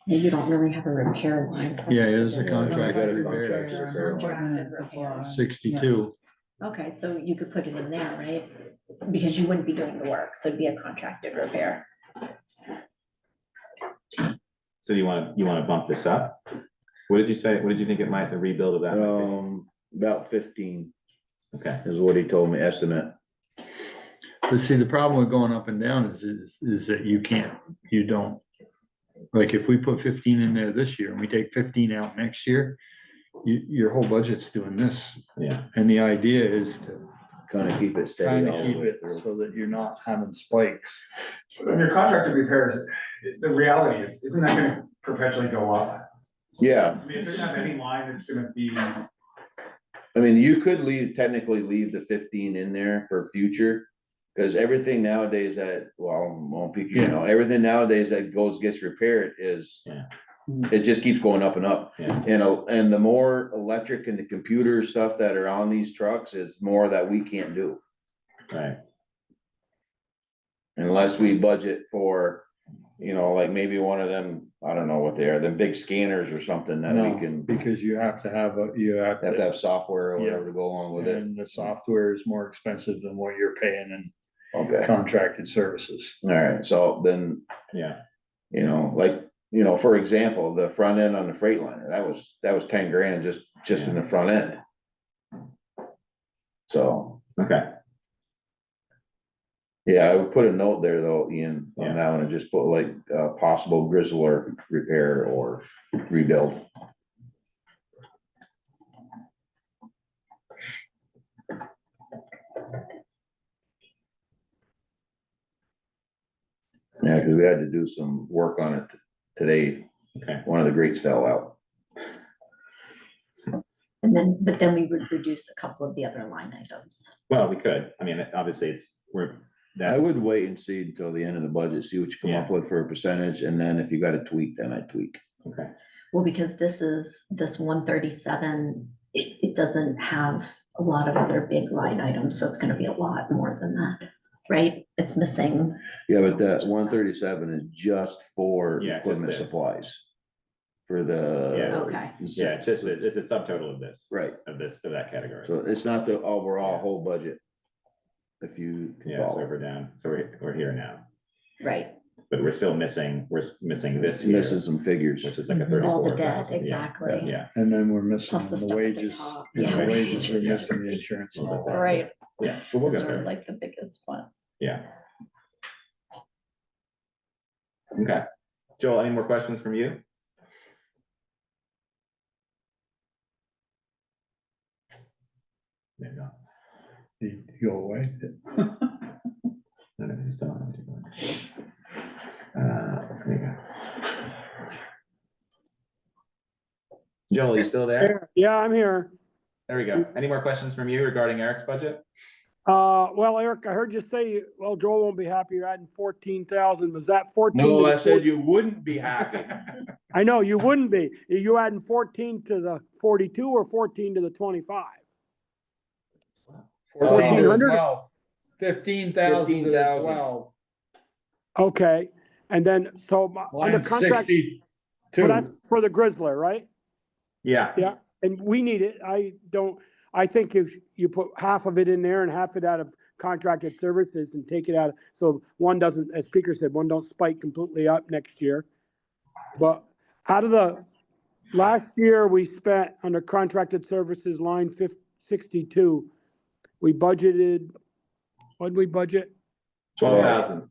You don't really have a repair line. so Yeah, I guess it is a is contract repair. Contracted repair. 62. Okay, so you could put it in there, right? Because you wouldn't be doing the work, so it'd be a contracted repair. so you wanna bump this up? What did you say, what did you think it might, the rebuild of that might About 15 be? Okay, is what he told me, estimate. But see, the problem with going up and down is that you don't. Like if we put 15 in there this year and we take 15 out next year, your whole budget's doing this. yeah, And the idea is to Kind of keep it steady kind of all the keep way it through. so that you're not having spikes. When your contracted repairs, the reality is, isn't that gonna perpetually go up? Yeah, I mean, if there's not any line that's gonna be, I mean, you could technically leave the 15 in there for future. Cause everything nowadays everything nowadays that gets repaired is, Yeah. it just keeps going up and up. yeah, And the more electric and the computer stuff that are on these trucks is more that we can't do. right, Unless we budget for, like maybe one of them, I don't know what they are, them big scanners or something that No, we can, because you have to have have to have software or Yeah. whatever to go along with it. and the software is more expensive than what you're paying in Okay, contracted services. alright, so then, yeah, for example, the front end on the Freightliner, that was 10 grand just in the front end. So, okay. Yeah, I would put a note there though, Ian, Yeah. on that one, and just put like, possible grizzler repair or rebuild. Yeah, cause we had to do some work on it today. Okay, One of the grates fell out. And then, but then we would reduce a couple of the other line items. well, we could, I mean, obviously I that's, would wait and see until the end of the budget, see what you come up with for a percentage, and then if you gotta tweak, then I tweak. okay, Well, because this 137, it doesn't have a lot of other big line items, so it's gonna be a lot more than that, right? It's missing. Yeah, but that 137 is just for Yeah, just equipment this. supplies. For the. Yeah. Okay. yeah, it's just, it's a subtotal of this. Right, Of that category. so it's not the overall whole budget. If you. Yeah, so follow. we're down, so we're here now, Right, but we're still missing, this here, Missing some figures. which is like a Mhm. All the 34,000. debt, exactly. Yeah, And then we're missing Plus the the stuff at the wages, top. and Yeah. the wages, we're missing the insurance. and all that. Right, yeah, but we'll those get are there, like the biggest ones. yeah. Okay, Joel, any more questions from you? There you go. You go away. No, no, he's still on. There you go. Joel, you still there? Yeah, I'm here. There we go. Any more questions from you regarding Eric's budget? Well, Eric, I heard you say, well, Joel won't be happy you're adding 14,000. Was that 14? No, to the I said you wouldn't be happy. I know, you wouldn't be. Are you adding 14 to the 42 or 14 to the 25? 1400? 15,000 to the 15,000. 12. Okay, and then, so under Line contract, so that's 62. for the Grizzler, right? Yeah, Yeah, and we need it. I think you put half of it in there and half it out of contracted services and take it out, so one doesn't, as Peter said, one don't spike completely up next year. But out of the, last year, we spent under contracted services line 62, we budgeted, what did we budget? 12,000.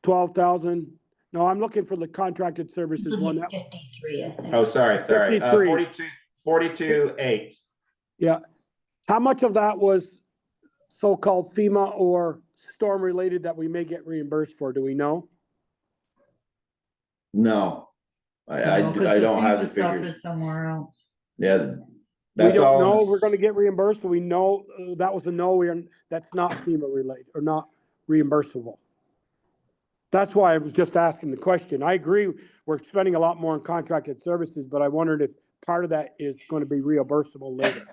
12,000. No, I'm looking for the contracted services one. 53, I think. Oh, sorry. 53. 42,8. Yeah. How much of that was so-called FEMA or storm related that we may get reimbursed for? Do we know? No, I No, 'cause don't have the FEMA stuff figures. is somewhere else. Yeah. We That's don't all. know we're gonna get reimbursed. We know that was a no, that's not FEMA related or not reimbursable. That's why I was just asking the question. I agree, we're spending a lot more on contracted services, but I wondered if part of that is gonna be reimbursable later.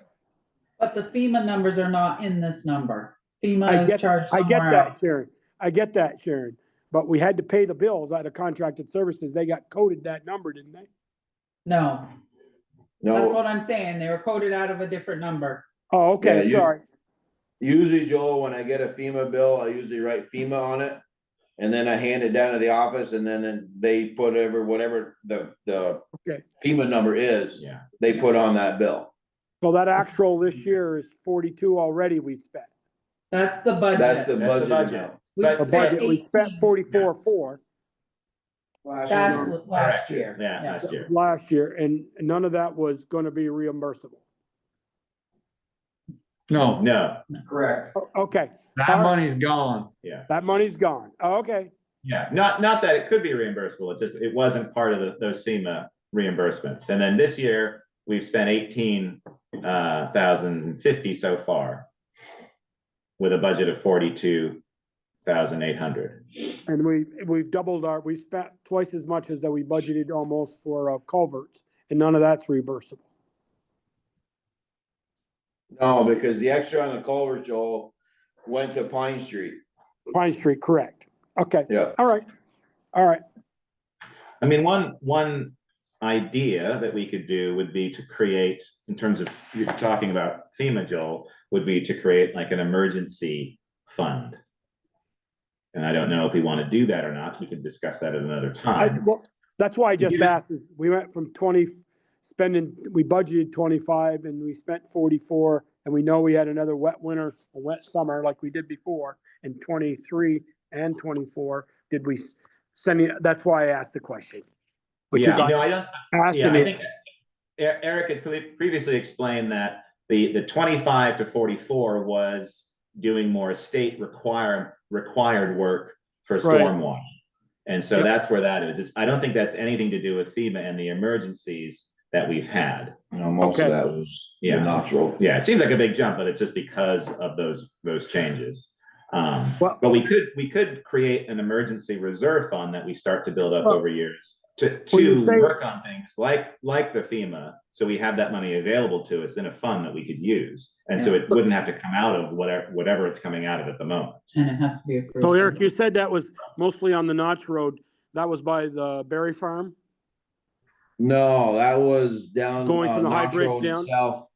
But the FEMA numbers are not in this number. FEMA I is get, charged I get somewhere that, else. Sharon. I get that, Sharon. But we had to pay the bills out of contracted services. They got coded that number, didn't they? No, that's No, what I'm saying. They were coded out of a different number. Oh, okay, Yeah, you- sorry. usually, Joel, when I get a FEMA bill, I usually write FEMA on it. And then I hand it down to the office and then they put whatever the Okay. FEMA number is, Yeah, they put on that bill. So that actual this year is 42 already we spent. That's the budget. That's the that's the budget. budget. amount. We But- The spent budget, we spent 18. 44.4 That's what last year. Yeah, last year. last year, and none of that was gonna be reimbursable. No, No, Correct. Okay, that money's gone. yeah, that money's gone. Okay, yeah. Not that it could be reimbursable. It just, it wasn't part of those FEMA reimbursements. And then this year, we've spent 18,050 so far with a budget of 42,800. and we've doubled we spent twice as much as that we budgeted almost for culverts, and none of that's reimbursable. No, because the extra on the culvert, Joel, went to Pine Street. Pine Street, correct. Okay, Yeah. all right, all right. I mean, one idea that we could do would be to create, in terms of, you're talking about FEMA, Joel, would be to create like an emergency fund. And I don't know if we want to do that or not. We could discuss that at another time. Well, that's why I just Yeah. asked, is we went from we budgeted 25 and we spent 44, and we know we had another wet winter, a wet summer like we did before in 23 and 24, did we send it? That's why I asked the question. But you Yeah, got no, I don't, asked yeah, and I it- think Eric had previously explained that the 25 to 44 was doing more state required work for Right. stormwater. And so Yep. that's where that is. I don't think that's anything to do with FEMA and the emergencies that we've had. You know, most Okay. of that was the Yeah. natural. Yeah, it seems like a big jump, but it's just because of those changes. Well- But we could create an emergency reserve fund that we start to build up Well, over years to when you say- work on things like the FEMA. So we have that money available to us in a fund that we could use. And so it wouldn't have to come out of whatever it's coming out of at the moment. And it has to be approved. So Eric, you said that was mostly on the Notch Road. That was by the Berry Farm? No, that was down. Going from the High Notch Bridge Road down? South,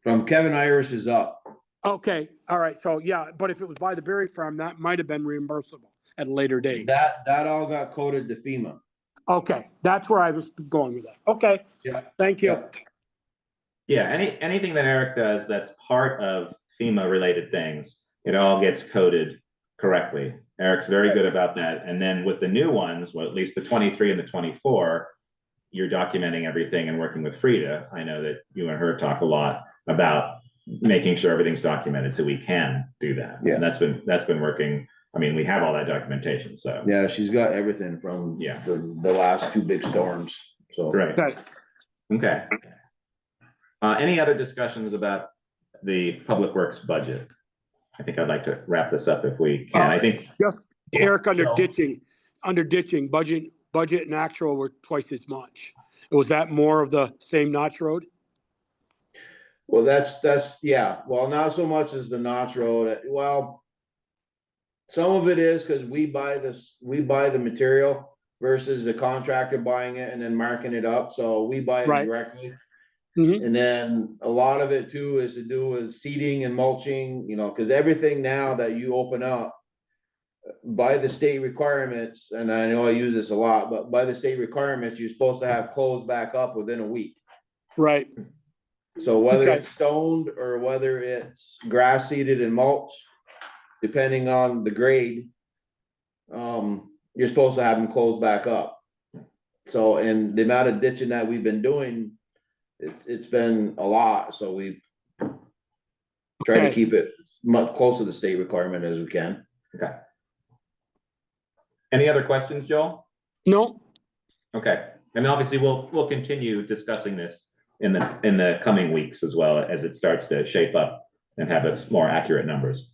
from Kevin Irish is up. Okay, all right, so yeah, but if it was by the Berry Farm, that might have been reimbursable at a later date. That all got coded to FEMA. Okay, that's where I was going with that. Okay, Yeah. thank you. Yep. Yeah, anything that Eric does that's part of FEMA related things, it all gets coded correctly. Eric's very good about that. And then with the new ones, well, at least the 23 and the 24, you're documenting everything and working with Frida. I know that you and her talk a lot about making sure everything's documented so we can do that. Yeah. And that's been working. I mean, we have all that documentation, so. Yeah, she's got everything from Yeah. the last two big storms, so. Great. Okay, Okay. Any other discussions about the Public Works budget? I think I'd like to wrap this up if we can. I think, Eric, under Joe. ditching, budget and actual were twice as much. Was that more of the same Notch Road? Well, that's, yeah, well, not so much as the Notch Road, well. Some of it is because we buy the material versus the contractor buying it and then marking it up, so we buy it Right. directly. Mhm. And then a lot of it too is to do with seeding and mulching, you know, because everything now that you open up. By the state requirements, and I know I use this a lot, but by the state requirements, you're supposed to have closed back up within a week. Right, So whether Okay. it's stoned or whether it's grass seeded and mulch, depending on the grade. You're supposed to have them closed back up. So, and the amount of ditching that we've been doing, it's been a lot, so we've. Tried to Okay. keep it much closer to the state requirement as we can. okay. Any other questions, Joel? no, Okay, and obviously we'll continue discussing this in the coming weeks as well as it starts to shape up and have us more accurate numbers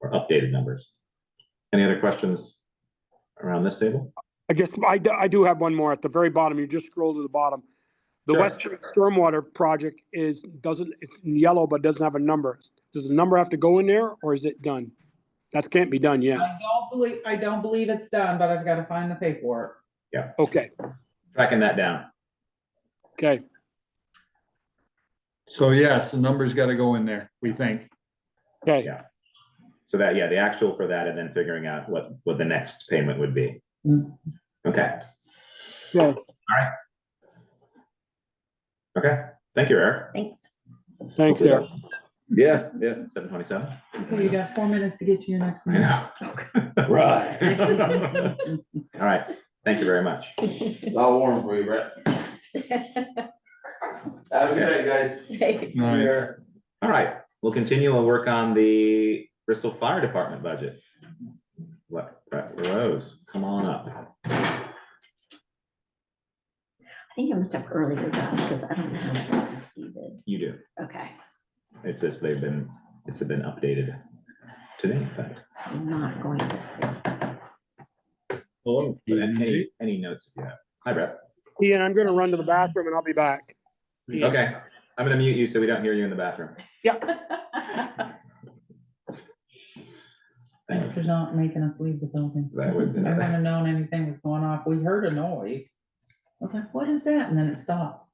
or updated numbers. Any other questions around this table? I guess I do have one more at the very bottom. You just scroll to the bottom. The Sure. West Street Stormwater Project it's in yellow, but doesn't have a number. Does the number have to go in there or is it done? That can't be done yet. I don't believe it's done, but I've got to find the paperwork. Okay, Tracking that down. okay, So yes, the numbers gotta go in there, we think. okay. Yeah. So that, yeah, the actual for that and then figuring out what the next payment would be. Mm. Okay, Okay, okay. Thank you, Eric. Thanks. thanks, Eric. Yeah, 7:27. Okay, you got 4 minutes to get to your next I meeting. know. right. All right, thank you very much. It's all warm for you, Brett. Have a good night, guys. Right. All right, we'll continue. We'll work on the Bristol Fire Department budget. Rose, come on up. I think I must have earlier drafts because I don't have David. You do. Okay, It's just it's been updated today, in fact. so I'm not going to see. Hello. Any notes if you have? Hi, Brett. Ian, I'm gonna run to the bathroom and I'll be back. Ian. Okay, I'm gonna mute you so we don't hear you in the bathroom. Thanks for not making us leave the building. That would, I wouldn't have known anything was going off. We heard a noise. I was like, what is that? And then it stopped.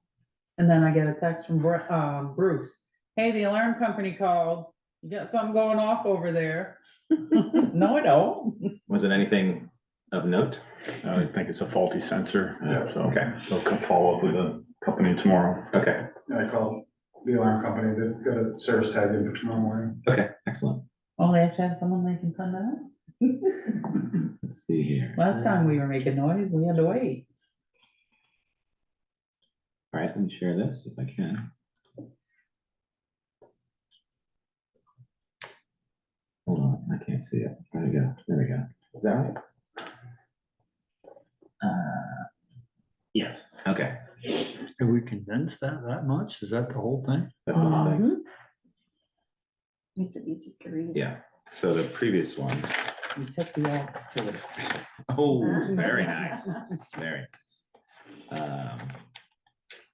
And then I get a text from Bruce. Hey, the alarm company called. You got something going off over there? No, I don't. was it anything of note? I think it's a faulty sensor, Yeah, so. okay. They'll come follow up with the company tomorrow. Okay, I called. the alarm company, they've got a service tag in for tomorrow morning. Okay, excellent. Oh, they have to have someone they can send out? Let's see here. Last time we were making noise, we had to wait. All right, let me share this if I can. Hold on, I can't see it. There we go. There we go. Is that right? Yes, okay. Have we condensed that much? Is that the whole thing? That's the whole thing. Mhm. Makes it easy to read. Yeah, so the previous one. We took the axe to it. Oh, very nice, very nice.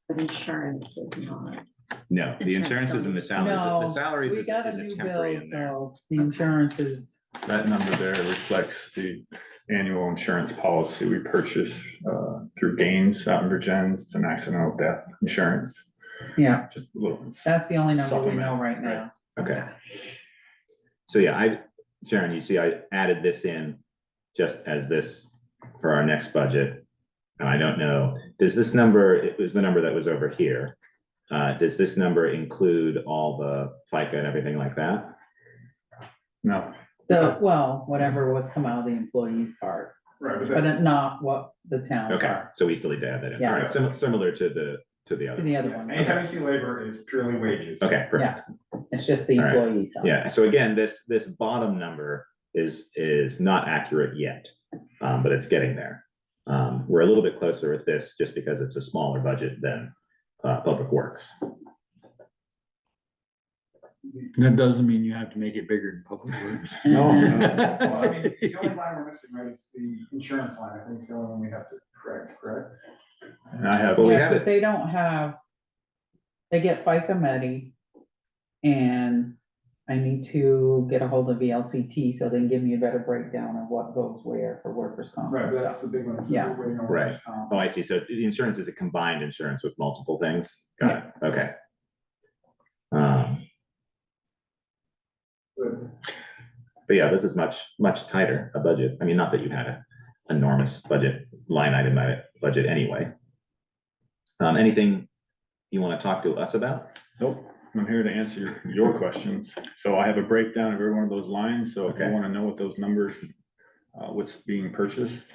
But insurance is not. No, the insurance is in the salaries. The No, salaries We is got a is a new temporary bill, in there. so the insurance is, That number there reflects the annual insurance policy we purchase through Gaines out in Virginia. It's an accidental death insurance, yeah, just a little. that's the only number we know Supplement, right now. Okay. So yeah, Sharon, you see, I added this in just as this for our next budget. And I don't know, does this number, it was the number that was over here. Does this number include all the FICA and everything like that? No, Well, whatever was come out of the employee's part, Right, but but that, not what the town Okay, part, so we still need to add that in. Yeah. All right, similar to the to other. the other one. anytime you see labor, it's purely wages. Okay, perfect. It's just the All right. employees. Yeah, so again, this bottom number is not accurate yet, but it's getting there. We're a little bit closer with this just because it's a smaller budget than Public Works. that doesn't mean you have to make it bigger than public works. Well, I mean, it's the only line we're missing, right? It's the insurance line. I think it's the only one we have to correct? And I have, Well, we Yeah, have because it. they don't have, they get FICA Medi, and I need to get a hold of VLCT so they can give me a better breakdown of what goes where for workers' comp Right, and but that's stuff. the big one. Yeah. Right. Oh, I see. So the insurance is a combined insurance with multiple things. Got it. Okay. But yeah, this is much tighter a budget. I mean, not that you had an enormous budget line item budget anyway. Anything you want to talk to us about? nope, I'm here to answer your questions. So I have a breakdown of every one of those lines, so if you Okay. want to know what those numbers, what's being purchased,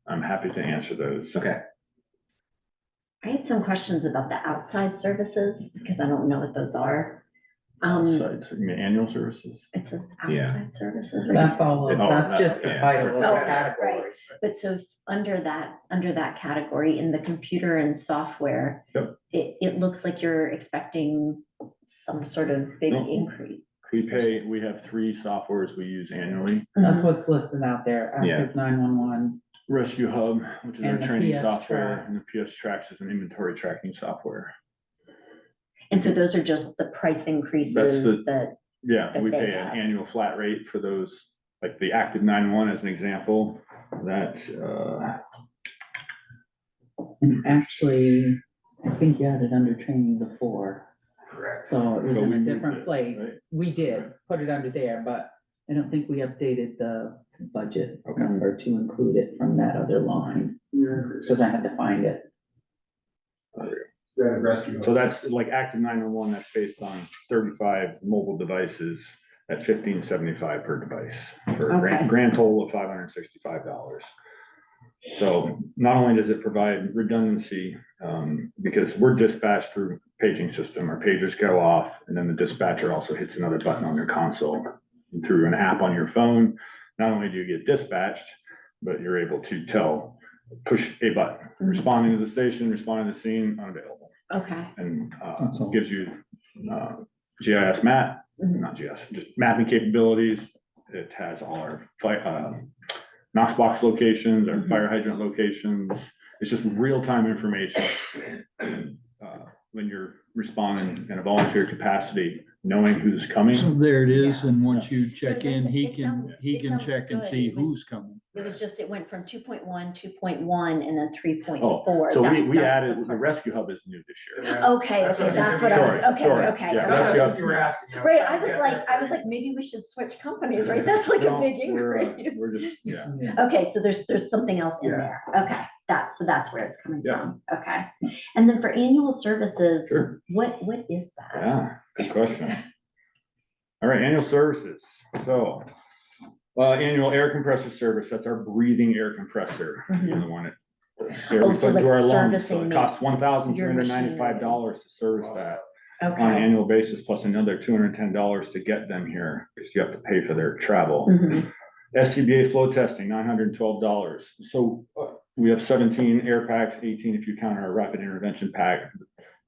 I'm happy to answer those. Okay. I had some questions about the outside services, because I don't know what those are. Outside, so you mean annual services? It says Yeah. outside services. right? That's all, Oh, that's that- just the yeah, title of sure. the Okay, category. right. But so under that category, in the computer and software, Yep. it looks like you're expecting some sort of big No. increase. We have 3 softwares we use annually. That's what's listed out there, Yeah. Active 911. Rescue Hub, which is our And the training PS software, Tracks. and the PS Tracks is an inventory tracking software. And so those are just the price increases the- that, Yeah, That we they pay an have. annual flat rate for those, like the Active 911 as an example, that, And actually, I think you had it under training before, Correct. so it was But in we a moved different it, place. right? We did put it under there, but I don't think we updated the budget Okay. number to include it from that other line, because I had to find it. That rescue. so that's like Active 911, that's based on 35 mobile devices at $15.75 per device, for a Okay. grand total of $565. So not only does it provide redundancy, because we're dispatched through paging system, our pagers go off, and then the dispatcher also hits another button on your console. And through an app on your phone, not only do you get dispatched, but you're able to push a button, responding to the station, responding to the scene, unavailable. okay. And That's all. Gives you GIS map, Mhm. not GIS, just mapping capabilities. It has all our Knox box locations, our Mhm. fire hydrant locations. It's just real-time information. When you're responding in a volunteer capacity, knowing who's coming. So there it is, Yeah. and once you check But in, it's- he it can, sounds- he it can sounds check and good. see It was- who's coming. It was just, it went from 2.1, 2.1, and then 3.4. Oh, so we That's the added, the part. rescue hub is new this year. Okay, That's what I was that's gonna what I was, say. okay, Sorry, okay. yeah, okay. That's rescue what hub's you were new. asking. Right, I was like, maybe we should switch companies, right? That's like a No, big we're, increase. We're just, yeah. Okay, so there's something else in Yeah. there. Okay, that's where it's coming Yeah. from, okay. And then for annual services, Sure. what is that? Yeah, good question. All right, annual services, so, annual air compressor service, that's our breathing air compressor, you know, the one that. air Oh, we so put into like our lungs, so servicing it costs your $1,395 to service that on an Okay. annual basis, plus another $210 to get them here, because you have to pay for their travel. Mhm. SCBA flow testing, $912. So we have 17 air packs, 18 if you count our rapid intervention pack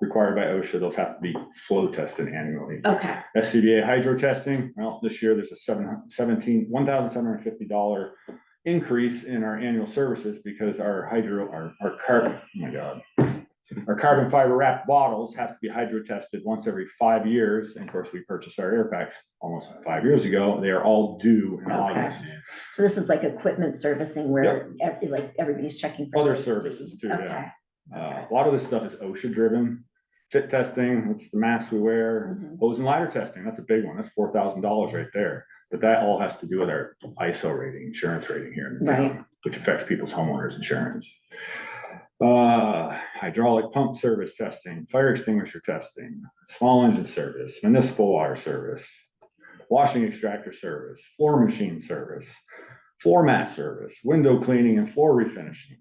required by OSHA. Those have to be flow tested annually. Okay, SCBA hydro testing, well, this year there's a $1,750 increase in our annual services because our carbon, oh my God. Our carbon fiber wrapped bottles have to be hydro tested once every 5 years. And of course, we purchased our air packs almost 5 years ago. They are all due in Okay. August. so this is like equipment servicing where like everybody's checking for Other safety. services too, Okay. yeah. A lot of this stuff is OSHA driven. Fit testing, it's the masks we wear, Mhm. hose and ladder testing, that's a big one. That's $4,000 right there. But that all has to do with our ISO rating, insurance rating here in the town, Right. which affects people's homeowners insurance. Hydraulic pump service testing, fire extinguisher testing, small engine service, municipal water service, washing extractor service, floor machine service, floor mat service, window cleaning and floor refinishing,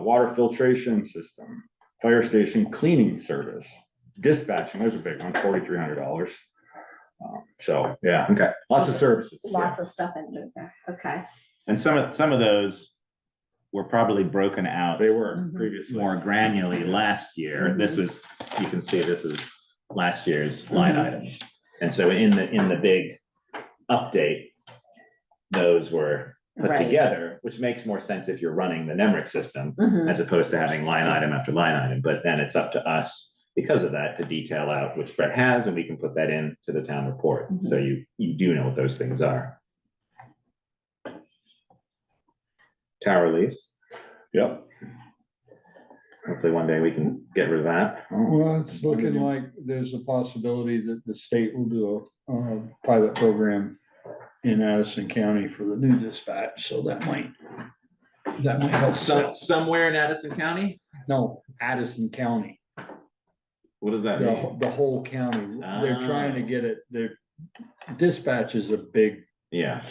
water filtration system, fire station cleaning service, dispatching, there's a big one, $4,300. So, yeah, Okay, lots of services. yeah. Lots of stuff under there, okay. and some of those were probably broken out They were Mhm. previously. more granularly last year. This is, you can see this is last year's line Mhm. items. And so in the big update, those were put Right. together, which makes more sense if you're running the NEMRIC system Mhm. as opposed to having line item after line item. But then it's up to us, because of that, to detail out which Brett has, and we can put that in to the town report. So you do know what those things are. Tower lease, Yep. hopefully one day we can get rid of that. Well, it's looking like there's a possibility that the state will do a pilot program in Addison County for the new dispatch, so that might help. Somewhere in Addison County? No, Addison County, What does that mean? the whole county. They're trying to get it, their dispatch is a big. Yeah,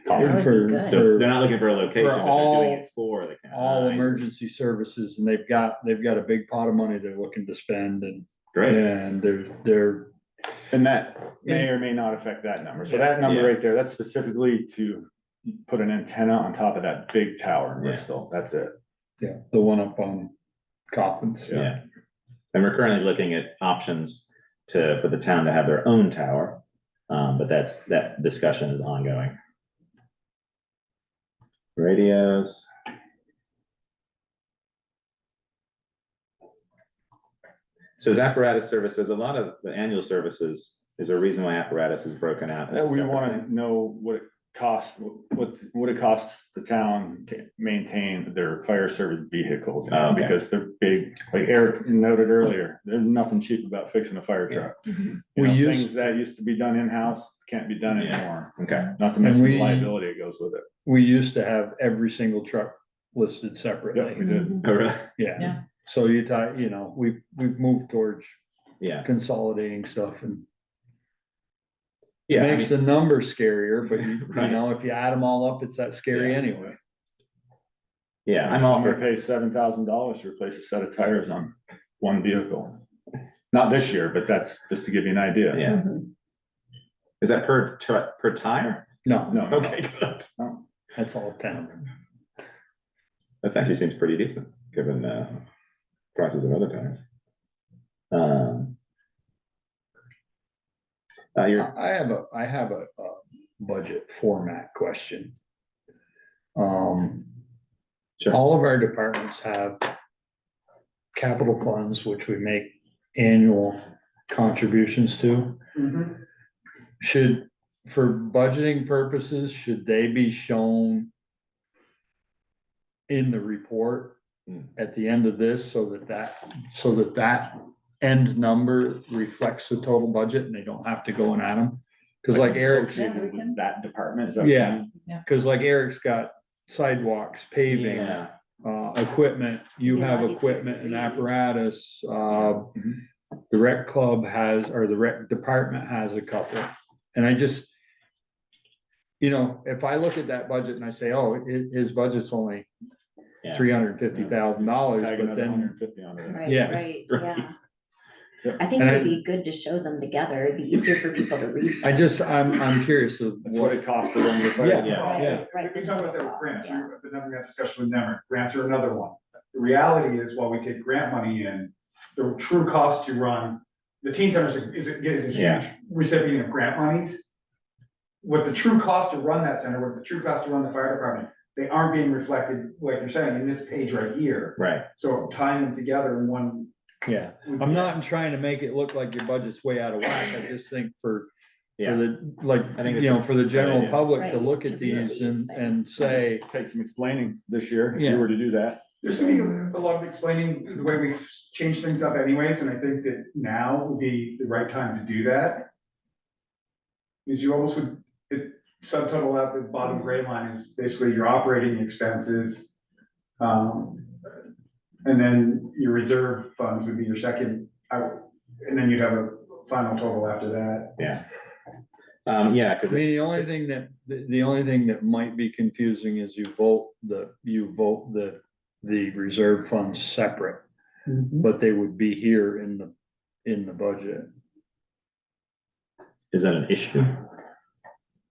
That would be For, good. so for they're not looking for a location, but they're doing all- it for the county. all I see. emergency services, and they've got a big pot of money they're looking to spend, and Great, they're. And that may or may not affect that number. So that number Yeah. right there, that's specifically to put an antenna on top of that big tower in Yeah. Bristol. That's it. Yeah, the one up on Coffins. yeah. And we're currently looking at options for the town to have their own tower. But that discussion is ongoing. Radios. So as apparatus services, a lot of the annual services, is there a reason why apparatus is broken out? as a We separate wanna thing? know what it costs, what it costs the town to maintain their fire service vehicles. Oh, okay. Because they're big, like Eric noted earlier, there's nothing cheap about fixing a fire truck. Mhm. You We know, used- things that used to be done in-house can't be done Yeah. anymore, Okay, not to mention the we- liability that goes with it. We used to have every single truck listed Yep, we separately. did, oh, really? Yeah. Yeah. So we've moved towards Yeah, consolidating stuff, and yeah, I makes mean, the number scarier, but Right. if you add them all up, it's that scary Yeah. anyway. yeah, I'm all gonna for, pay $7,000 to replace a set of tires on one vehicle. Not this year, but that's just to give you an idea. yeah. Mhm. Is that per tire? No, No, Okay, good. no. that's all town. That actually seems pretty decent, given prices of other tires. You're, I have a budget format question. Sure. All of our departments have capital funds, which we make annual contributions to. For budgeting purposes, should they be shown in the report at the end of this, so that end number reflects the total budget and they don't have to go and add them? Cause like Eric's, Associated with that department, is that what you yeah, mean? cause like Eric's got sidewalks, paving, yeah, equipment, you Yeah, have that needs to be equipment and reviewed. apparatus, the rec club has, or the rec department has a couple. And I just, you know, if I look at that budget and I say, oh, his budget's only Yeah. $350,000, Tag but another then, 150 onto that. Right, Yeah. right, Right. yeah. Yep. I think And it would I- be good to show them together. It'd be easier for people to read. I'm curious of That's what it costs to run the fire. Yeah. department. Yeah. Right, right. We talked about that with cost, grants, yeah. but then we had discussion with Nemrick, grants are another one. The reality is, while we take grant money in, the true cost to run, the teen center is a Yeah. huge recipient of grant monies. What the true cost to run that center, what the true cost to run the fire department, they aren't being reflected, like you're saying, in this page right here. Right, So tying them together in one. yeah, I'm not trying to make it look like your budget's way out of whack. I just think for yeah, the, like, I think you it's know, a for the general idea. public to Right, look to at read these these and things. say, Take some explaining this year, if Yeah. you were to do that. There's gonna be a lot of explaining the way we've changed things up anyways, and I think that now would be the right time to do that. Because you almost would, subtotal out the bottom gray line is basically your operating expenses. And then your reserve funds would be your second out, and then you'd have a final total after that. yeah. Yeah, I because mean, the only thing that might be confusing is you vote the reserve funds separate, but they would be here in the budget. is that an issue?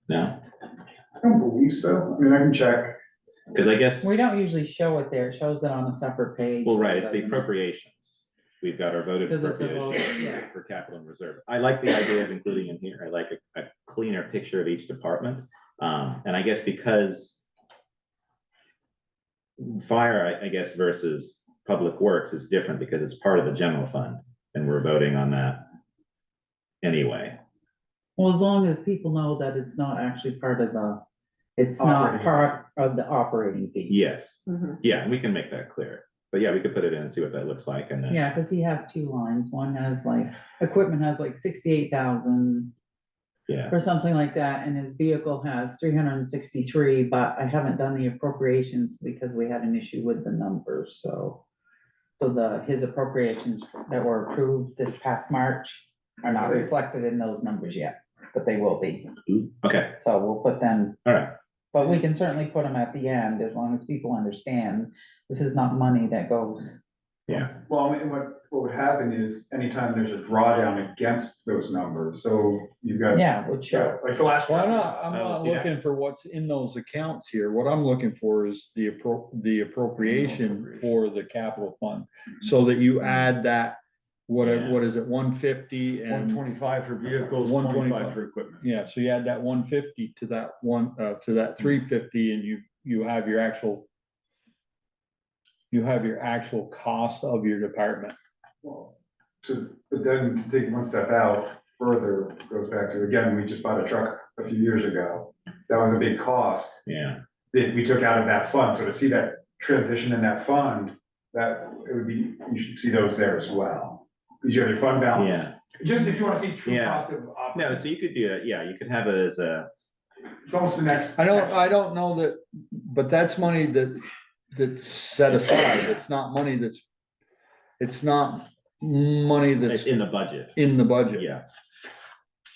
No, I don't believe so, I mean, I can check. because I guess, We don't usually show it there, it shows it on a separate page. well, right, it's the Doesn't it? appropriations. We've got our voted Because it's a vote, appropriations yeah. for capital and reserve. I like the idea of including in here. I like a cleaner picture of each department. And I guess because fire, I guess, versus public works is different because it's part of the general fund and we're voting on that anyway. Well, as long as people know that it's not actually part of it's not Operating. part of the operating fee. Yes, Mhm. yeah, we can make that clear. But yeah, we could put it in and see what that looks like and then, Yeah, cause he has two lines, one has like, equipment has like 68,000 yeah, or something like that, and his vehicle has 363, but I haven't done the appropriations because we had an issue with the numbers, so. So his appropriations that were approved this past March are not reflected in those numbers yet, but they will be, okay, so we'll put them. all right, But we can certainly put them at the end, as long as people understand, this is not money that goes. yeah, Well, I mean, what would happen is anytime there's a drawdown against those numbers, so you've got. Yeah, would show. Like the last. Well, I'm I don't not see that. looking for what's in those accounts here. What I'm looking for is the appropriation for the capital fund. So that you add that, Yeah. what is it, 150 and 125 for vehicles, 125 125 for equipment. yeah, so you add that 150 to that to that 350 and you have your actual cost of your department. Well, but then to take one step out further, goes back to, again, we just bought a truck a few years ago. That was a big cost yeah, that we took out of that fund. So to see that transition in that fund, that it would be, you should see those there as well. Because you have your fund balance. yeah. Just if you want to see true Yeah. cost of. No, so you could do it, yeah, you could have it as a, It's almost the next. I section. don't know that, but that's money that's set aside. It's not money it's not money it's that's in the budget, in the budget. yeah,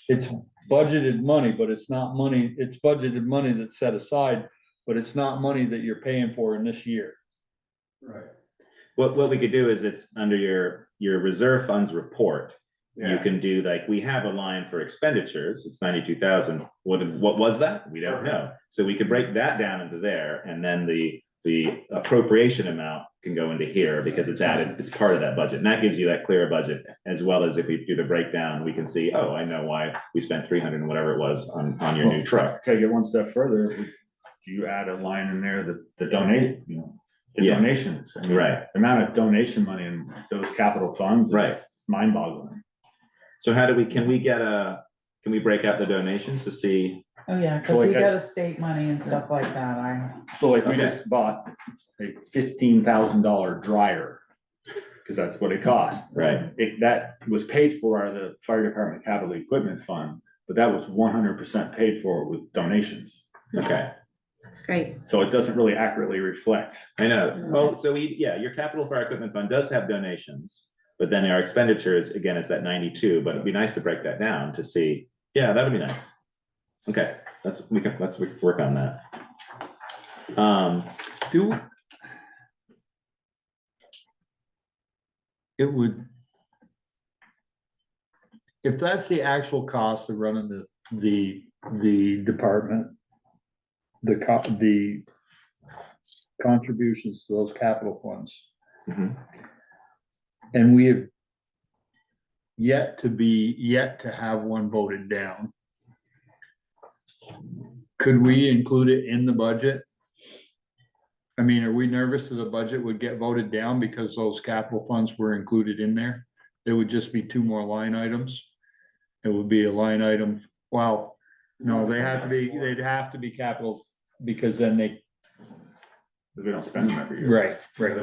It's budgeted money, but it's not money, it's budgeted money that's set aside, but it's not money that you're paying for in this year. Right. what we could do is it's under your reserve funds report. You Yeah. can do like, we have a line for expenditures, it's 92,000, what was that? We don't know, so we could break that down into there, and then the appropriation amount can go into here, because it's added, it's part of that budget, and that gives you that clearer budget, as well as if we do the breakdown, we can see, oh, I know why we spent 300 and whatever it was on your new truck. Take it one step further, do you add a line in there that the donate, the Yeah. donations? I mean, Right. The amount of donation money in those capital funds Right. is mind boggling. So can we break out the donations to see? Oh, yeah, So cause like you I- gotta state money and stuff like that, So like we Okay. just bought a $15,000 dryer, because that's what it cost. Right. That was paid for out of the fire department capital equipment fund, but that was 100% paid for with donations. Okay, That's great. So it doesn't really accurately reflect. I know, well, so your capital fire equipment fund does have donations, but then our expenditures, again, it's that 92, but it'd be nice to break that down to see, yeah, that'd be nice. Okay, let's work on that. Do. It would. If that's the actual cost of running the department, the contributions to those capital funds. Mhm. And we have yet to have one voted down. Could we include it in the budget? I mean, are we nervous that the budget would get voted down because those capital funds were included in there? There would just be 2 more line items. It would be a line item, well, no, they'd have to be capital, because then they. We don't spend them every year. Right. Like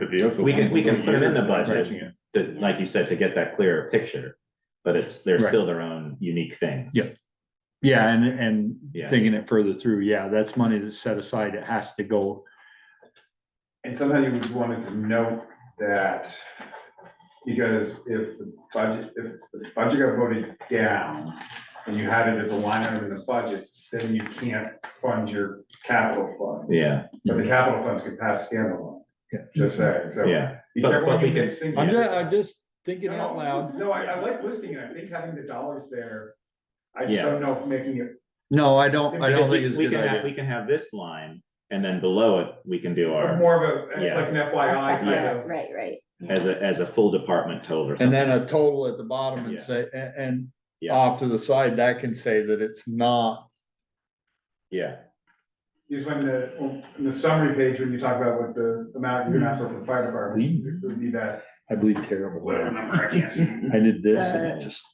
the vehicle. We can put it in the Years, budget, touching it. to, like you said, to get that clearer picture, but they're Right. still their own unique things. Yep. Yeah, and Yeah. thinking it further through, yeah, that's money that's set aside, it has to go. And somehow you would want to note that, because if the budget got voted down and you had it as a line item in the budget, then you can't fund your capital funds. Yeah, But the capital funds can pass standalone, Yeah. just saying, so. yeah. Be But- careful but when we you can- mix things I'm together. just thinking out No, loud. No, I like listing it, I think having the dollars there, I just Yeah. don't know if making it, No, I don't Because think it's a we good can have, idea. we can have this line, and then below it, we can do our, more of a, Yeah. like an FYI kind Yeah. of. Right. as a full department total or And something. then a total at the bottom and Yeah. say, and Yeah. off to the side, that can say that it's not. Yeah, Is when in the summary page, when you talk about what the amount you're gonna ask for the fire department, it would be that, I bleed terrible. whatever number, I can't see. I did this and it just,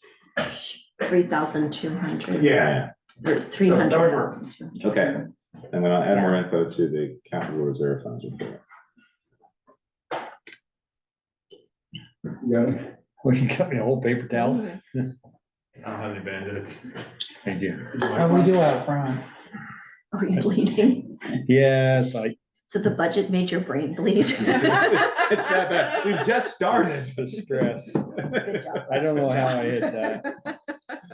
3,200. Yeah. Or 300,200. okay, I'm gonna add more info to the capital reserve funds report. Yeah. well, you got me a whole paper towel. I don't have any bandits. Thank you. Oh, we do out front. Oh, you're bleeding. Yes, So the budget made your brain bleed. It's that bad, we've just started. it's the stress. Good job. I don't know how I hit that.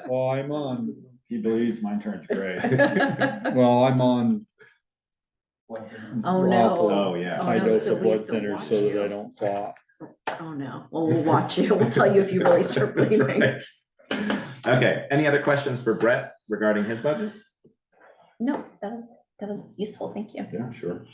Well, I'm on, He bleeds, mine turns gray. well, I'm on Oh, awful no. Oh, yeah. Oh, high no, dose so of we have blood to thinners watch so that you. I don't clot. Oh, no. Well, we'll watch you. We'll tell you if you really start bleeding. Right. Okay, any other questions for Brett regarding his budget? No, that was useful. Thank you. Yeah, sure.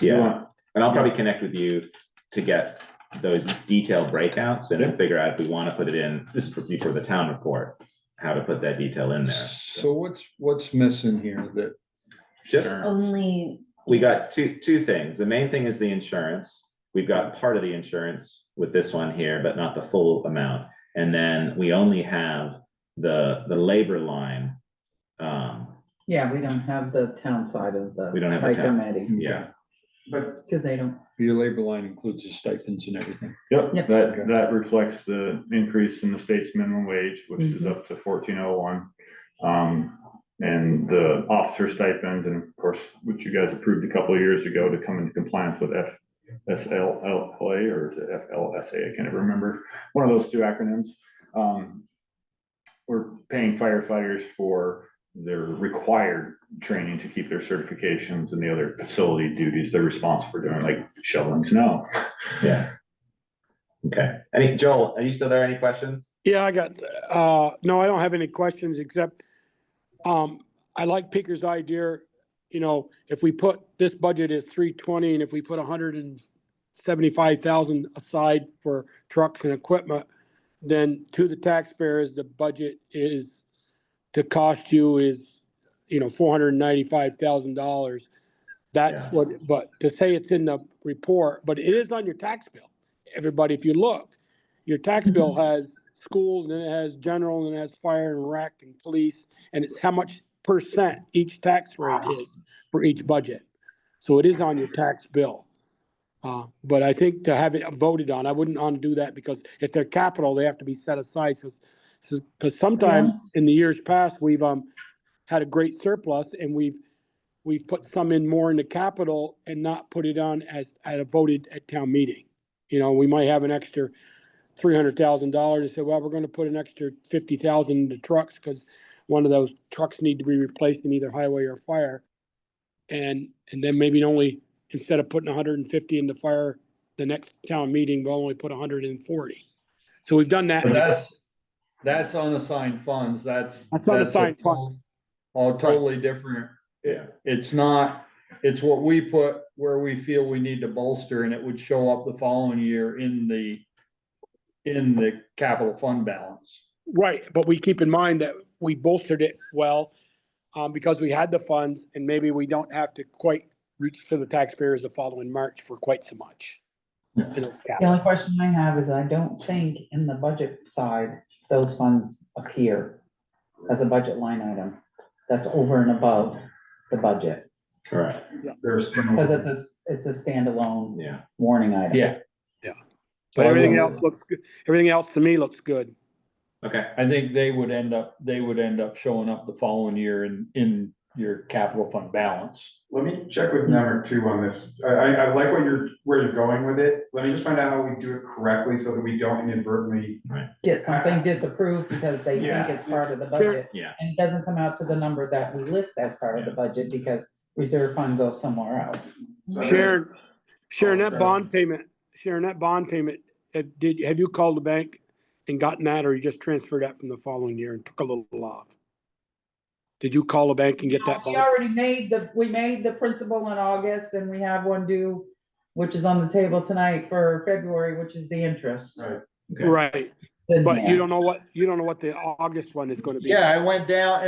Yeah, and I'll probably connect with you to get those detailed breakouts and then figure out if we want to put it in, this is for the town report, how to put that detail in there. So what's missing here that, Just, Only, we got two things. The main thing is the insurance. We've got part of the insurance with this one here, but not the full amount. And then we only have the labor line. Yeah, we don't have the town side of the. We don't have the town. committee, Yeah, But because they don't. your labor line includes the stipends and everything? Yep, Yep. that reflects the increase in the state's minimum wage, which is up to 1401. And the officer stipends, and of course, which you guys approved a couple of years ago to come into compliance with FSLA, or is it FLSA? I can't remember. One of those two acronyms. We're paying firefighters for their required training to keep their certifications and the other facility duties they're responsible for doing, like shoveling snow. yeah. Okay, Joel, are you still there? Any questions? Yeah, I got, no, I don't have any questions except, I like Peter's idea, if we put, this budget is 320, and if we put 175,000 aside for trucks and equipment, then to the taxpayers, the budget is, to cost you is, $495,000. That's Yeah. what, but to say it's in the report, but it is on your tax bill. Everybody, if you look, your tax bill has school, and then it has general, and it has fire and rec and police, and it's how much percent each tax rate is for each budget. So it is on your tax bill. But I think to have it voted on, I wouldn't want to do that, because if they're capital, they have to be set aside. So, because sometimes in the years past, we've had a great surplus and we've put some in more into capital and not put it on as voted at town meeting. You know, we might have an extra $300,000 and say, well, we're gonna put an extra 50,000 into trucks because one of those trucks need to be replaced in either highway or fire. And then maybe only, instead of putting 150 into fire, the next town meeting, we'll only put 140. So we've done that. But that's unassigned funds, that's unassigned a funds. all totally different. It's not, it's what we put where we feel we need to bolster, and it would show up the following year in the capital fund balance. Right, but we keep in mind that we bolstered it well, because we had the funds and maybe we don't have to quite reach to the taxpayers the following March for quite so much. Yeah. in those The capital. only question I have is I don't think in the budget side, those funds appear as a budget line item. That's over and above the budget, Correct. There's. because it's a standalone Yeah. warning item. Yeah. But everything else looks good. Everything else to me looks good. Okay. I think they would end up showing up the following year in your capital fund balance. Let me check with Nemrick too on this. I like where you're going with it. Let me just find out how we do it correctly so that we don't inadvertently. Get something disapproved because they think Yeah. it's part of the budget. Yeah. And it doesn't come out to the number that we list as part of the budget because reserve fund goes somewhere else. Sharon, that bond payment, have you called the bank and gotten that, or you just transferred that from the following year and took a little off? Did you call the bank and get that We bond? already made the principal in August and we have one due, which is on the table tonight for February, which is the interest. Right. Okay. Right, in but there. you don't know what the August one is gonna be. Yeah, it went down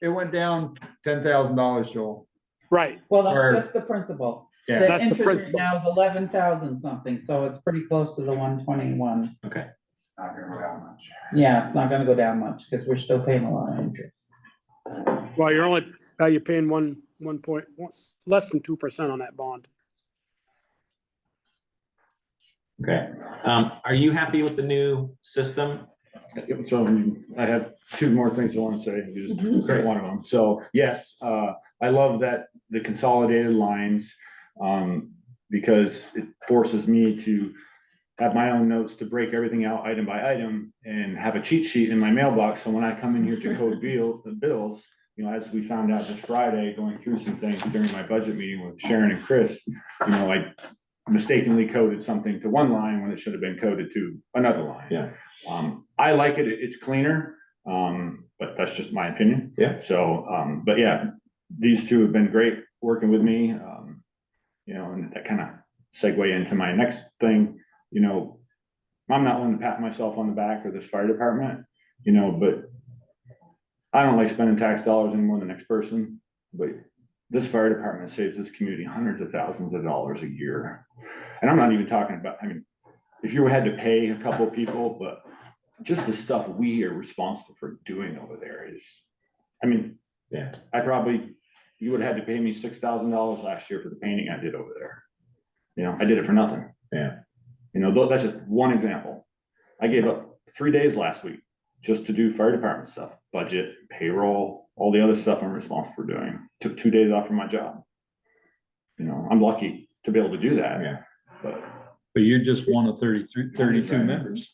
$10,000, Joel. Right, Well, or- that's just the principal. Yeah. The That's the interest rate principal. now is 11,000 something, so it's pretty close to the 121. Okay. It's not gonna go down much. Yeah, it's not gonna go down much because we're still paying a lot of interest. well, you're paying 1.1, less than 2% on that bond. Okay. Are you happy with the new system? So I have two more things I want to say, you just create one of them. So yes, I love that the consolidated lines, because it forces me to have my own notes to break everything out item by item and have a cheat sheet in my mailbox. So when I come in here to code the bills, you know, as we found out this Friday, going through some things during my budget meeting with Sharon and Chris, you know, I mistakenly coded something to one line when it should have been coded to another line. Yeah. I like it, it's cleaner, but that's just my opinion. Yeah. So, but yeah, these two have been great working with me, you know, and that kind of segue into my next thing, you know, I'm not one to pat myself on the back for this fire department, you know, but I don't like spending tax dollars any more than the next person, but this fire department saves this community hundreds of thousands of dollars a year. And I'm not even talking about, I mean, if you had to pay a couple of people, but just the stuff we are responsible for doing over there is, I mean, Yeah. you would have had to pay me $6,000 last year for the painting I did over there. You know, I did it for nothing. Yeah. You know, that's just one example. I gave up 3 days last week just to do fire department stuff, budget, payroll, all the other stuff I'm responsible for doing. Took 2 days off from my job. You know, I'm lucky to be able to do that. Yeah. But But you're just one of 32 members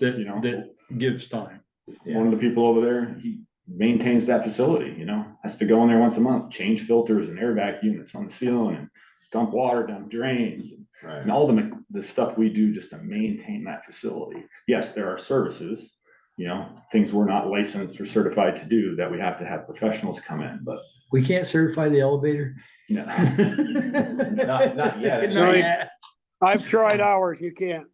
that, You know. that gives time. one of the people over there, he maintains that facility, you know, has to go in there once a month, change filters and air vac units on the ceiling and dump water down drains and Right. all the stuff we do just to maintain that facility. Yes, there are services, you know, things we're not licensed or certified to do that we have to have professionals come in, but We can't certify the elevator? no. Not yet. No, I've tried ours, you can't.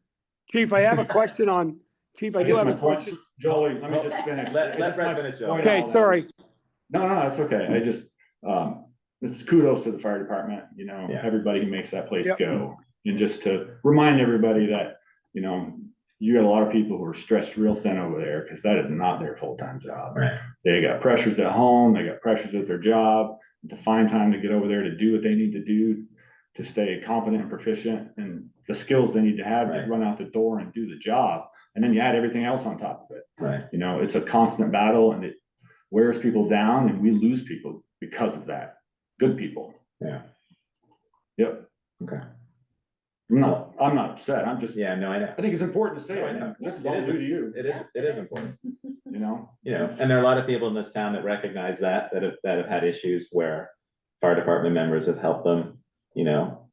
Chief, I have a question on, Chief, I I do guess have my a point, question. Jolie, let me just finish. Let Fred finish, Joe. Okay, sorry. No, it's okay. I just, it's kudos to the fire department, you know, Yeah. everybody who makes that place Yep. go. And just to remind everybody that, you know, you got a lot of people who are stretched real thin over there because that is not their full-time job. Right. They got pressures at home, they got pressures at their job, to find time to get over there to do what they need to do to stay competent and proficient and the skills they need to have to Right. run out the door and do the job. And then you add everything else on top of it. Right. You know, it's a constant battle and wears people down and we lose people because of that. Good people. Yeah. Yep. Okay. No, I'm not upset. I'm just, Yeah, no, I know. I think it's important to say, No, I know. this is It all is- due to you, It is important. you know? You know, and there are a lot of people in this town that recognize that have had issues where fire department members have helped them, you know.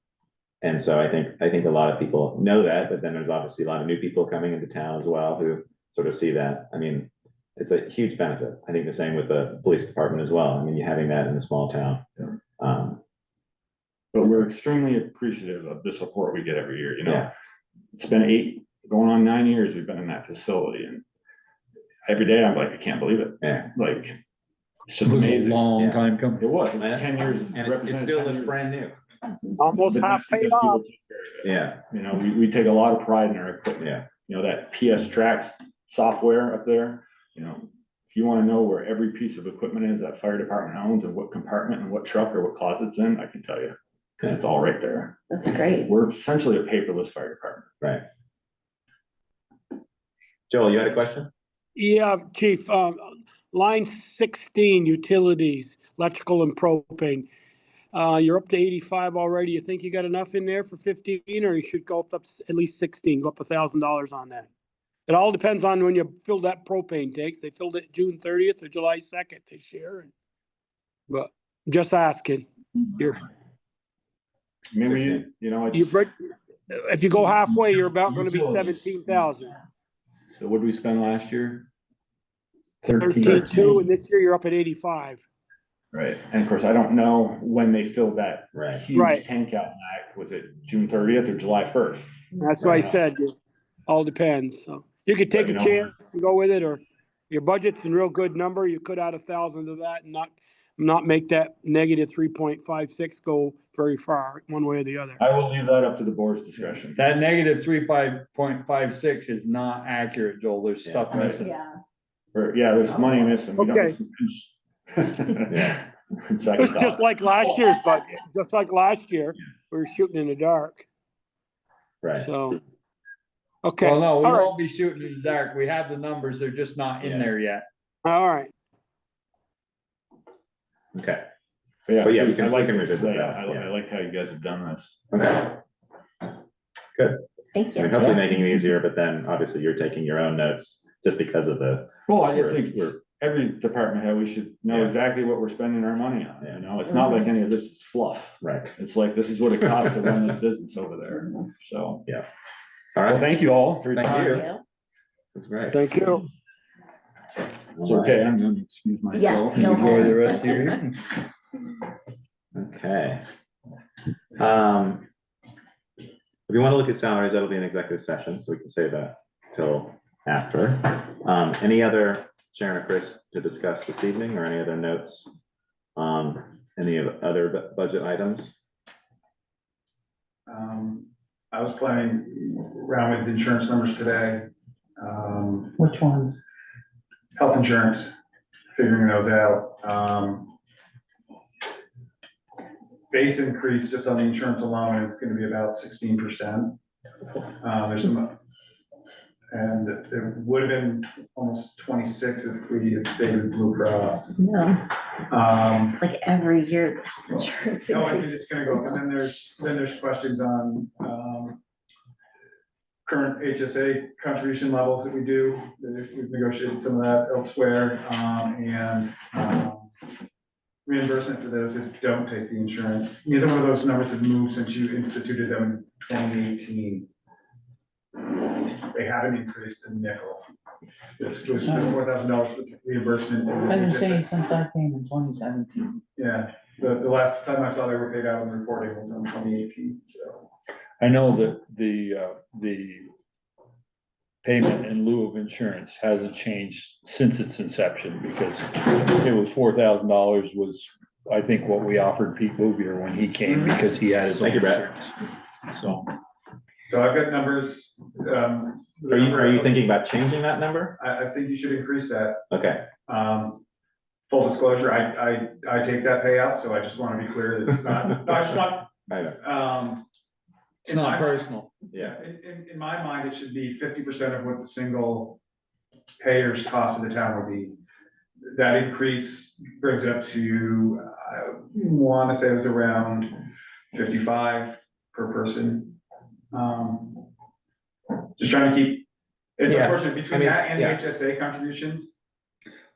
And so I think a lot of people know that, but then there's obviously a lot of new people coming into town as well who sort of see that. I mean, it's a huge benefit. I think the same with the police department as well. I mean, you having that in a small town. But we're extremely appreciative of the support we get every year, you know? Yeah. It's been 9 years we've been in that facility, and every day I'm like, I can't believe it. Yeah. Like, it's just It was a amazing. long Yeah. time coming. It was, it Man. was 10 years. And it represented still 10 looks years. brand new. Almost But half that's paid because people off. take care of it. Yeah, You know, we take a lot of pride in our equipment. yeah, You know, that PS Tracks software up there, you know, if you wanna know where every piece of equipment is that fire department owns and what compartment and what truck or what closet it's in, I can tell you. Cause it's all right there. That's great. We're essentially a paperless fire department. right. Joel, you had a question? Yeah, Chief, line 16, utilities, electrical and propane. You're up to 85 already. You think you got enough in there for 15, or you should go up at least 16, go up $1,000 on that? It all depends on when you fill that propane tanks. They filled it June 30th or July 2nd this year. But just asking. You're, I mean, you know, you it's, break, if you go halfway, you're about gonna be 17,000. so what did we spend last year? 13.2, and this year you're up at 85. Right, and of course, I don't know when they filled that Right. huge Right. tank out back. Was it June 30th or July 1st? That's what I said. It all depends. So you could take But, a you know, chance and go with it, or your budget's in real good number. You could add 1,000 to that and not make that negative 3.56 go very far one way or the other. I will leave that up to the board's discretion. That negative 3.56 is not accurate, Joel. There's stuff Yeah, right. missing. Yeah. Or, yeah, there's money missing. We don't- Okay. Yeah. It's Second just thoughts. like last year's budget, just like last year, we were shooting in the dark, Right. so. Okay, Well, no, we all right, won't be shooting in the dark. We have the numbers. They're just not in Yeah. there yet. all right. Okay. Yeah, But yeah, I we can like this. revisit that, I yeah. like how you guys have done this. Okay. Thank I mean, you. hopefully making it easier, but then obviously you're taking your own notes just because of the, Well, I We're- think every department head, we should know Yeah. exactly what we're spending our money on, Yeah. you know? It's not like any of this is fluff. right. It's like, this is what it costs to run this business over there, so. All Well, right. thank you all for your Thank time. you. That's great. Thank you. It's okay, I'm gonna excuse myself. Yes, go Enjoy ahead. the rest of your evening. Okay. If you want to look at salaries, that'll be an executive session, so we can save that till after. Any other, Sharon or Chris, to discuss this evening, or any other notes on any of other budget items? I was playing around with insurance numbers today. Which ones? Health insurance, figuring those out. Base increase just on the insurance alone is gonna be about 16%. There's some, and it would have been almost 26 if we had stayed with Blue Cross. No, Um, it's like every year the health insurance No, I think increases. it's gonna go, and then there's questions on, current HSA contribution levels that we do, that we've negotiated some of that elsewhere, and, reimbursement for those that don't take the insurance. Neither one of those numbers have moved since you instituted them in 2018. They haven't increased a nickel. It's $4,000 for reimbursement. and Hasn't HSA. changed since I came in 2017. Yeah, the last time I saw they were paid out in reporting was in 2018, so. I know that the payment in lieu of insurance hasn't changed since its inception, because it was $4,000 was, I think, what we offered Pete Bouvier when he came, because he had his own Thank you, Brett. insurance. So, So I've got numbers. Are you thinking about changing that number? I think you should increase that. Okay, Full disclosure, I take that payout, so I just want to be clear that it's not, no, I just want, I know, it's not personal. yeah, in my mind, it should be 50% of what the single payer's cost of the town would be. that increase brings it up to, I want to say it was around 55 per person. Just trying to keep, it's Yeah, unfortunate between I mean, that and the yeah. HSA contributions.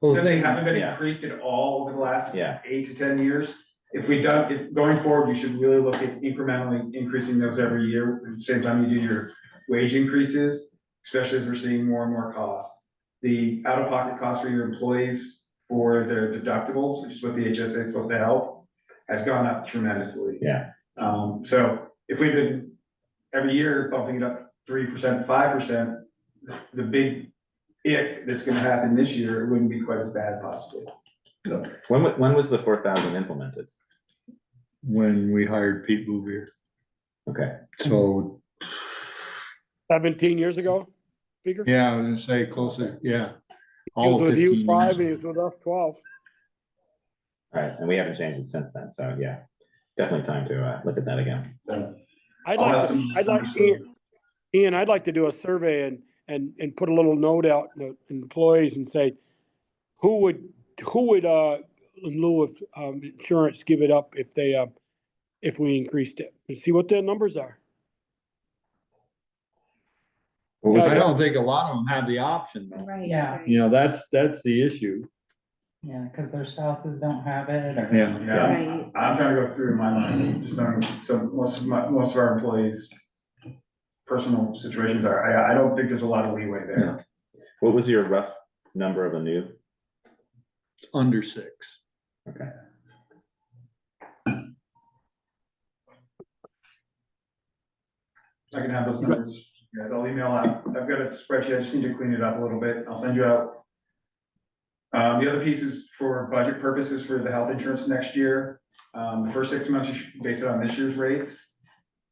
Well, Since they haven't been yeah. increased at all over the last Yeah. 8 to 10 years. If we don't, going forward, you should really look at incrementally increasing those every year at the same time you do your wage increases, especially as we're seeing more and more costs. The out-of-pocket cost for your employees for their deductibles, which is what the HSA is supposed to help, has gone up tremendously. Yeah. So if we've been every year bumping it up 3%, 5%, the big ick that's gonna happen this year, it wouldn't be quite as bad possibly. So, When was the 4,000 implemented? when we hired Pete Bouvier, Okay, so, 17 years ago, Speaker? yeah, I was gonna say closer, yeah. He was All with you 15 5 years. and he was with us 12. all right, and we haven't changed it since then, so yeah, definitely time to look at that again. so, I'd I'll like have to, some I'd like, numbers for- Ian, I'd like to do a survey and put a little note out to employees and say, who would, in lieu of, insurance, give it up if we increased it, and see what their numbers are. What was I it? don't think a lot of them have the option though. Right. Yeah. You know, that's the issue. Yeah, because their spouses don't have it, or. Yeah. Yeah, Right. I'm trying to go through my mind, just knowing, so most of our employees' personal situations are, I don't think there's a lot of leeway there. What was your rough number of a new? It's under 6. Okay. I can have those numbers, guys, I'll email out, I've got a spreadsheet, I just need to clean it up a little bit, I'll send you out. The other piece is for budget purposes for the health insurance next year. The first 6 months, you should base it on this year's rates.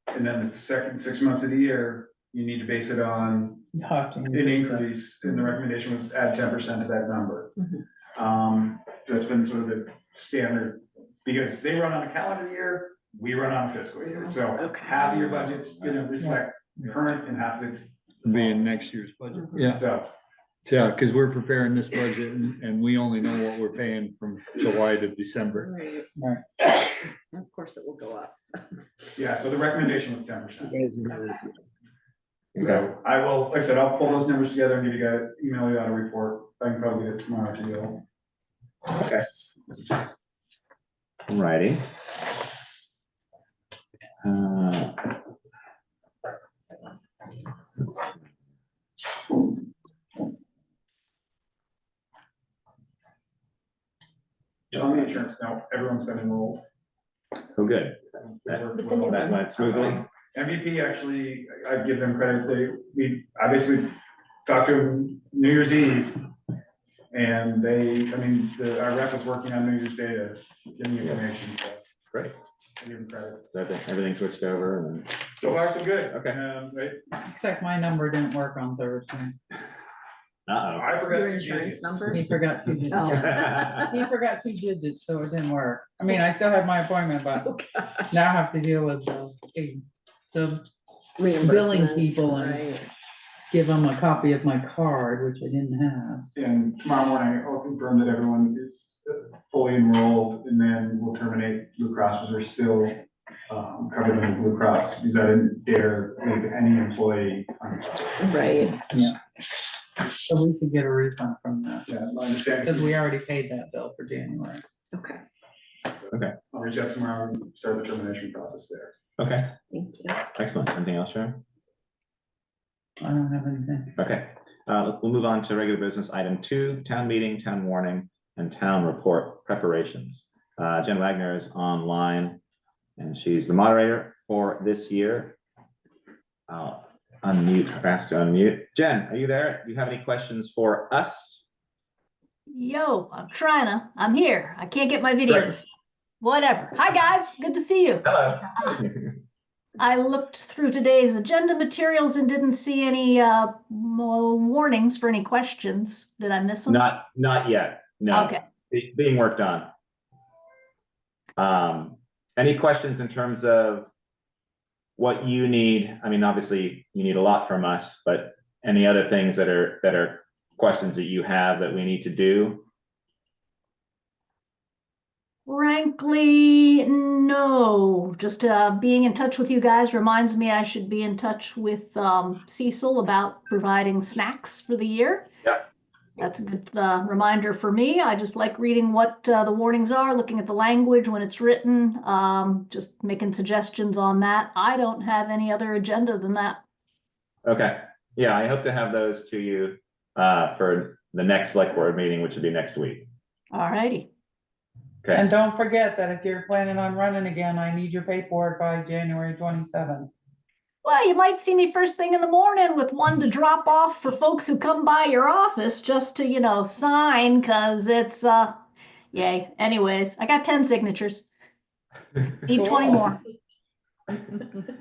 And then the second 6 months of the year, you need to base it on You have to an increase it. increase, and the recommendation was add 10% to that number. Mhm. That's been sort of the standard, because they run on a calendar year, we run on a fiscal year, so Okay. half of your budget's gonna reflect the current and half of it's. Being next year's budget. Yeah, So, yeah, because we're preparing this budget and we only know what we're paying from July to December. Right. Right. Of course, it will go up, so. yeah, so the recommendation was 10%. Okay. So I will, like I said, I'll pull those numbers together and give you guys, email you out a report. I can probably get it tomorrow to you. Okay. Alrighty. Let's see. On the insurance, now, everyone's been enrolled. Oh, good. That went smoothly. MVP, actually, I give them credit, I basically talked to them New Year's Eve. And our rep was working on New Year's Day to give me information, so Great. I give them credit. So everything switched over and then, So far, so good. Okay. Right, Except my number didn't work on Thursday. I forgot Your to insurance change it. number? He forgot 2 digits. Oh. uh-oh. He forgot 2 digits, so it didn't work. I mean, I still have my appointment, but Okay. now I have to deal with the Reimbursement, people and- right. give them a copy of my card, which I didn't have. And tomorrow morning, I'll confirm that everyone is fully enrolled, and then we'll terminate Blue Cross, because we're still covered under Blue Cross, because I didn't dare leave any employee. Right. So we could get a refund from that, Yeah, my understanding because is we already paid that bill for January. Okay, I'll reach out tomorrow and start the termination process there. Okay, thank you. excellent. Anything else, Sharon? I don't have anything. Okay, we'll move on to regular business item 2, town meeting, town warning, and town report preparations. Jen Wagner is online and she's the moderator for this year. I'll unmute, ask to unmute. Jen, are you there? Do you have any questions for us? Yo, I'm here. I can't get my videos. Whatever. Hi, guys. Good to see you. Hello. I looked through today's agenda materials and didn't see any warnings for any questions. Did I miss them? Not yet, no. Okay. Being worked on. Any questions in terms of what you need? I mean, obviously you need a lot from us, but any other things that are questions that you have that we need to do? Frankly, no. Just being in touch with you guys reminds me I should be in touch with Cecil about providing snacks for the year. Yep. That's a good reminder for me. I just like reading what the warnings are, looking at the language when it's written, just making suggestions on that. I don't have any other agenda than that. Okay, yeah, I hope to have those to you for the next select board meeting, which will be next week. All righty. Okay, And don't forget that if you're planning on running again, I need your paperwork by January 27th. Well, you might see me first thing in the morning with one to drop off for folks who come by your office just to, sign, because it's, yay. Anyways, I got 10 signatures. Need 20 more.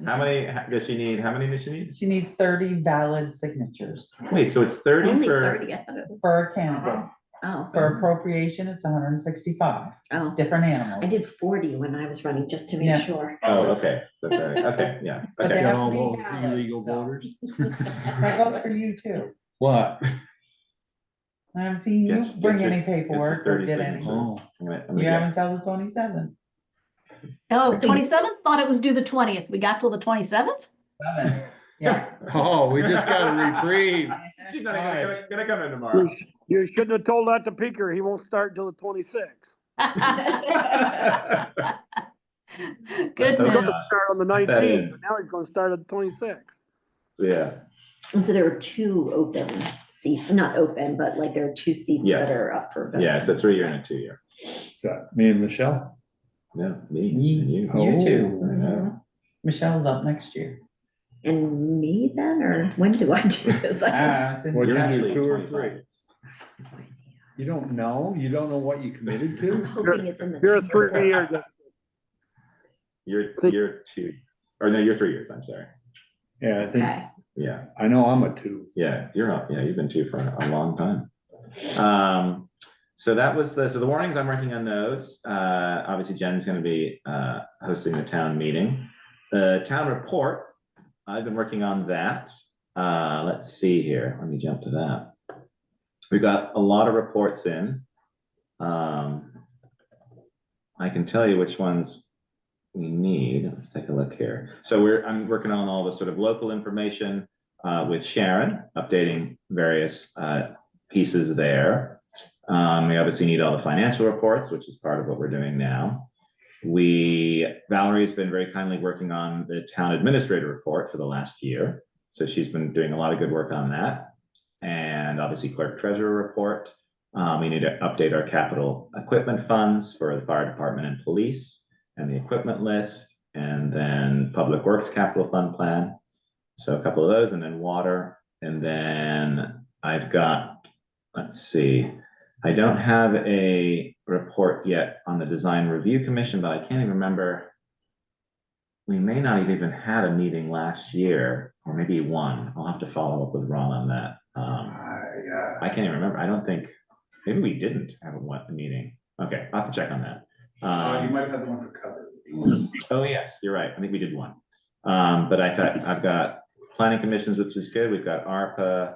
how many does she need? How many does she need? She needs 30 valid signatures Wait, so it's 30 Only for, 30, I thought it was. for a candidate. Oh, For appropriation, it's 165, oh. different animals. I did 40 when I was running, just to Yeah. make sure. oh, okay, so 30, okay, yeah, But they okay. have Got all to be those valid, illegal so. voters? That goes for you too. What? I haven't seen you Get bring your- any get your paperwork or 30 get any. signatures. Oh. I'm gonna You get- haven't till the 27th. Oh, So you- 27th? Thought it was due the 20th. We got till the 27th? 7th, yeah. Oh, we just got a reprieve. She's not even gonna come in tomorrow. You shouldn't have told that to Peaker. He won't start until the 26th. Good Let's He's hope news. gonna not. start on the Put that 19th, in. but now he's gonna start at the 26th. Yeah, And so there are 2 open seats, not open, but like there are 2 seats Yes. that are up for vote. yeah, it's a 3-year and a 2-year. So, me and Michelle? Yeah, me and You you. too. I know. Michelle's up next year. And me then, or when do I do this? I don't- It's in What You're do you do, actually 2 or 25 3? years. You don't know? You don't know what you committed to? I'm hoping it's in the. You're 3 years. You're 2, or no, you're 3 years, I'm sorry. Yeah, I think, Okay, Yeah, I know I'm a 2. yeah, you're up, yeah, you've been 2 for a long time. So that was so the warnings, I'm working on those. Obviously Jen's gonna be hosting the town meeting. The town report, I've been working on that. Let's see here, let me jump to that. We got a lot of reports in. I can tell you which ones we need. Let's take a look here. So I'm working on all the sort of local information with Sharon, updating various pieces there. We obviously need all the financial reports, which is part of what we're doing now. Valerie's been very kindly working on the town administrator report for the last year. So she's been doing a lot of good work on that. And obviously clerk treasurer report. We need to update our capital equipment funds for the fire department and police and the equipment list, and then public works capital fund plan. So a couple of those, and then water. And then I've got, let's see, I don't have a report yet on the design review commission, but I can't even remember. We may not have even had a meeting last year, or maybe one. I'll have to follow up with Ron on that. I can't even remember. I don't think, maybe we didn't have a meeting. Okay, I'll have to check on that. You might have the one for cover. Oh, yes, you're right. I think we did one. But I thought I've got planning commissions, which is good. We've got ARPA,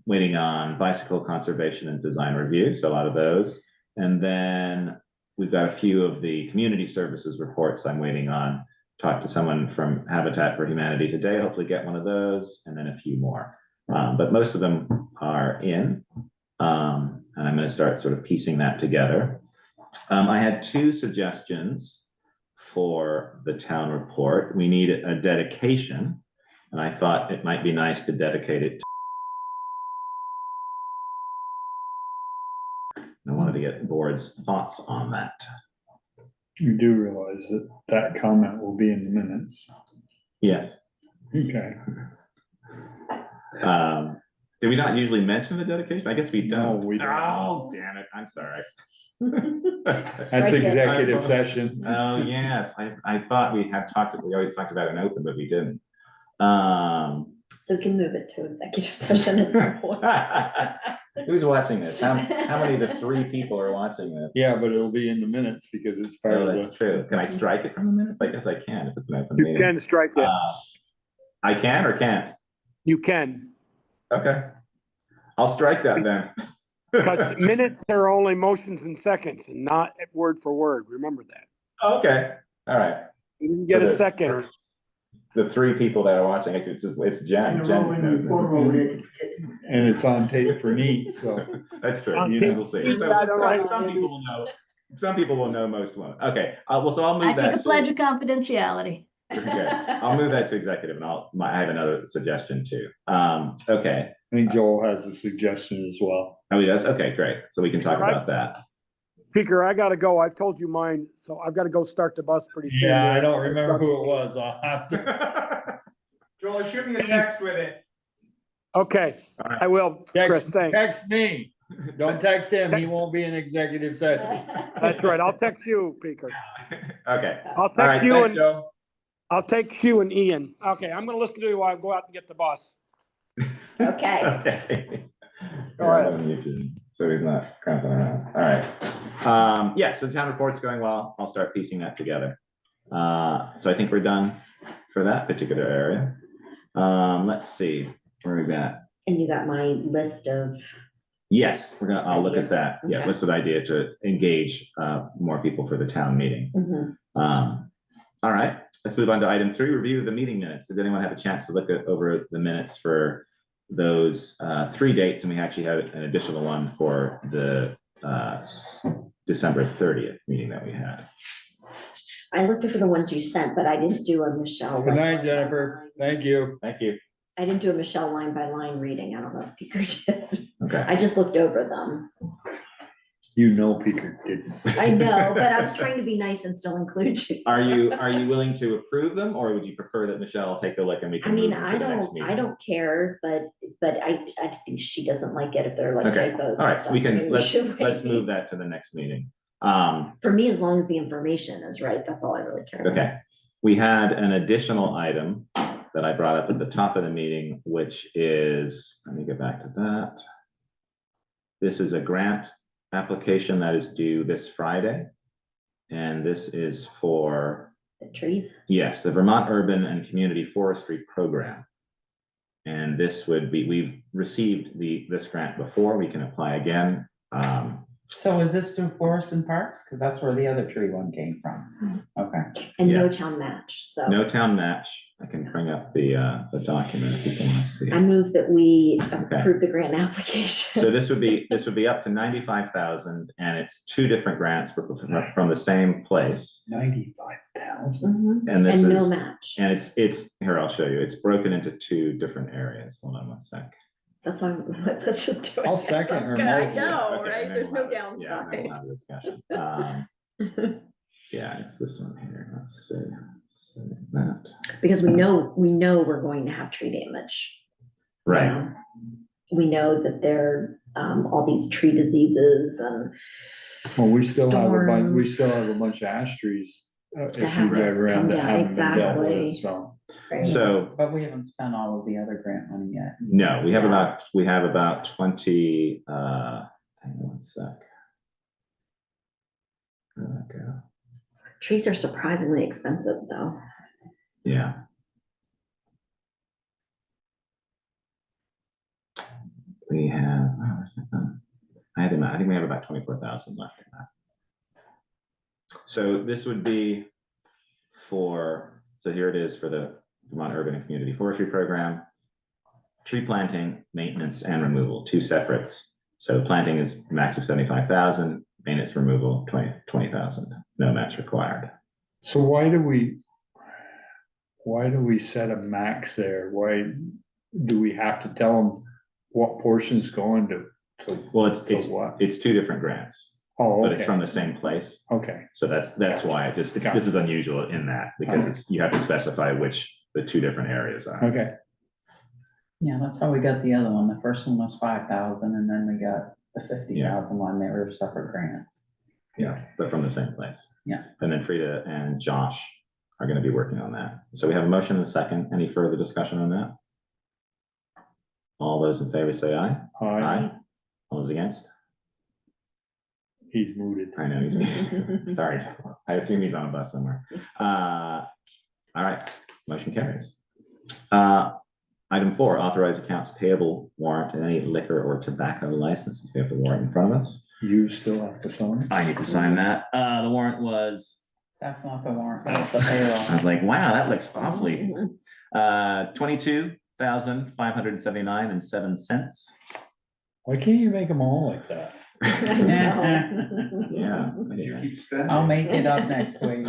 waiting on bicycle conservation and design review. So a lot of those. And then we've got a few of the community services reports I'm waiting on. Talk to someone from Habitat for Humanity today, hopefully get one of those, and then a few more. But most of them are in. And I'm going to start sort of piecing that together. I had 2 suggestions for the town report. We need a dedication, and I thought it might be nice to dedicate it. I wanted to get the board's thoughts on that. You do realize that that comment will be in the minutes. Yes. Okay. Do we not usually mention the dedication? I guess we don't. No, we don't. Oh, damn it. I'm sorry. That's Strike it. executive session. Oh, yes. I thought we always talked about it in open, but we didn't. So we can move it to executive session at some point. Who's watching this? How many of the 3 people are watching this? Yeah, but it'll be in the minutes because it's part Oh, of that's the, true. Can I strike it from the minutes? I guess I can if it's an open You meeting. can strike it. I can or can't? You can. Okay. I'll strike that then. Because minutes are only motions and seconds and not word for word. Remember that. Okay, all right. You didn't get So a the- second. The three people that are watching, it's Jen. And it's on tape for neat, so. That's true. On You tape. know, we'll see. Yeah, So I don't know. some people will know. Some people will know, most won't. Okay, well, so I'll I move take that a pledge to, of confidentiality. okay, I'll move that to executive and I have another suggestion too. Okay. I think Joel has a suggestion as well. Oh, he does? Okay, great. So we can talk Right. about that. Peter, I gotta go. I've told you mine, so I've gotta go start the bus pretty soon. Yeah, I there. don't remember who it was. I'll have to. Joel, shoot me a text with it. Okay, All right. I will, Chris, Text, thanks. text me. Don't text him. He won't be in executive session. That's right. I'll text you, Peter. Okay, I'll all right, text you thanks, and Joe. I'll text you and Ian. Okay, I'm gonna listen to you while I go out and get the bus. Okay. Okay. Go ahead. Yeah, I'm on YouTube, so he's not cramping around. All right. Yeah, so town report's going well. I'll start piecing that together. So I think we're done for that particular area. Let's see, where we got? And you got my list of, Yes, I'll look at Ideas. that. Yeah, Okay. what's the idea to engage more people for the town meeting? All right, let's move on to item 3, review the meeting minutes. Did anyone have a chance to look over the minutes for those 3 dates? And we actually have an additional one for the December 30th meeting that we had. I looked for the ones you sent, but I didn't do a Michelle. Good line night, by Jennifer. line. Thank you. Thank you. I didn't do a Michelle line by line reading. I don't know if Peter did. Okay. I just looked over them. You know Peter didn't. I know, but I was trying to be nice and still include you. Are you willing to approve them, or would you prefer that Michelle take a look and we I can move mean, them I to the next don't meeting? care, but I think she doesn't like it if they're like Okay, typos all and right, stuff. we so maybe can, let's should wait. move that to the next meeting. For me, as long as the information is right, that's all I really care about. Okay, we had an additional item that I brought up at the top of the meeting, which is, let me get back to that. This is a grant application that is due this Friday. And this is for, The trees. yes, the Vermont Urban and Community Forestry Program. And this would be, we've received this grant before, we can apply again. So is this through Forest and Parks? Because that's where the other tree one came from. Okay. And no Yeah. town match, so. No town match. I can bring up the document if you want to see. I move that we Okay. approve the grant application. So this would be up to 95,000, and it's 2 different grants from the same place. 95,000. Mhm. And this And no is, match. and it's, here, I'll show you. It's broken into 2 different areas. Hold on one sec. That's why, let's just do it. I'll second her Let's go. I motion. know, Okay, right? and then There's we'll no have- yeah, and then downside. we'll have a discussion. Yeah, it's this one here. Let's see. Save that. Because we know we're going to have tree damage. Right. We know that there, all these tree diseases and Well, we still have Storms. a bunch of ash trees. If you have to drive around come that down, haven't been dealt with, exactly. so. right? So, But we haven't spent all of the other grant money yet. no, we have about 20, hang on one sec. Where'd that go? Trees are surprisingly expensive though. Yeah. We have, oh, where's that gone? I think we have about 24,000 left in that. So this would be for, so here it is for the Vermont Urban and Community Forestry Program. Tree planting, maintenance, and removal, 2 separates. So planting is max of 75,000, maintenance removal, 20,000, no match required. So why do we set a max there? Why do we have to tell them what portion's going to Well, to what? it's 2 different grants, Oh, but it's okay, from the same place. okay, So that's why this is unusual in that, because Okay. you have to specify which the 2 different areas are. okay. Yeah, that's how we got the other one. The first one was 5,000 and then we got the 50,000 one. They were separate grants. Yeah, but from the same place. Yeah. And then Frida and Josh are gonna be working on that. So we have a motion and a second. Any further discussion on that? All those in favor say aye. Aye. All those against? He's mooted. I know he's muted. Sorry. I assume he's on a bus somewhere. All right, motion carries. Item 4, authorize accounts payable warrant and any liquor or tobacco licenses. We have the warrant in front of us. You still have to sign. I need to sign that. The warrant was, That's not the warrant, that's the I payroll. was like, wow, that looks awfully, 22,579.07. Why can't you make them all like that? Yeah. You keep spending. I'll make it up next week.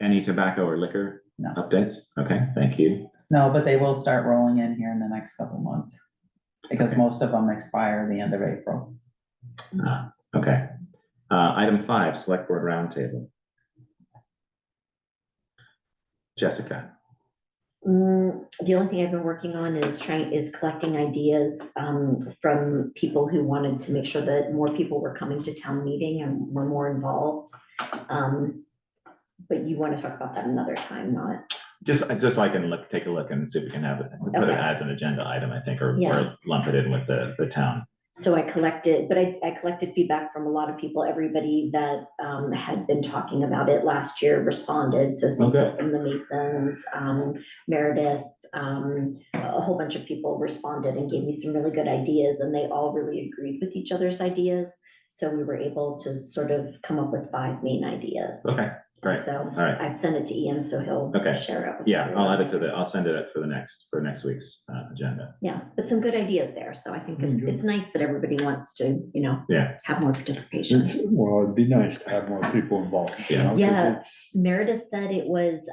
Any tobacco or liquor No. updates? Okay, thank you. No, but they will start rolling in here in the next couple months. Because Okay. most of them expire the end of April. Okay. Item 5, select board roundtable. Jessica. The only thing I've been working on is collecting ideas from people who wanted to make sure that more people were coming to town meeting and were more involved. But you want to talk about that another time, not, Just so I can take a look and see if we can have it, put it Okay. as an agenda item, I think, or Yeah. lump it in with the town. so I collected feedback from a lot of people. Everybody that had been talking about it last year responded. So Cecil Okay. from the Masons, Meredith, a whole bunch of people responded and gave me some really good ideas, and they all really agreed with each other's ideas. So we were able to sort of come up with 5 main ideas. Okay, great. So All right. I've sent it to Ian, so he'll Okay. share it with Yeah, I'll add it everyone. I'll send it for next week's agenda. Yeah, but some good ideas there. So I think it's nice that everybody wants to, Yeah. have more participation. Well, it'd be nice to have more people involved. you know, 'cause Yeah. it's- Meredith said it was,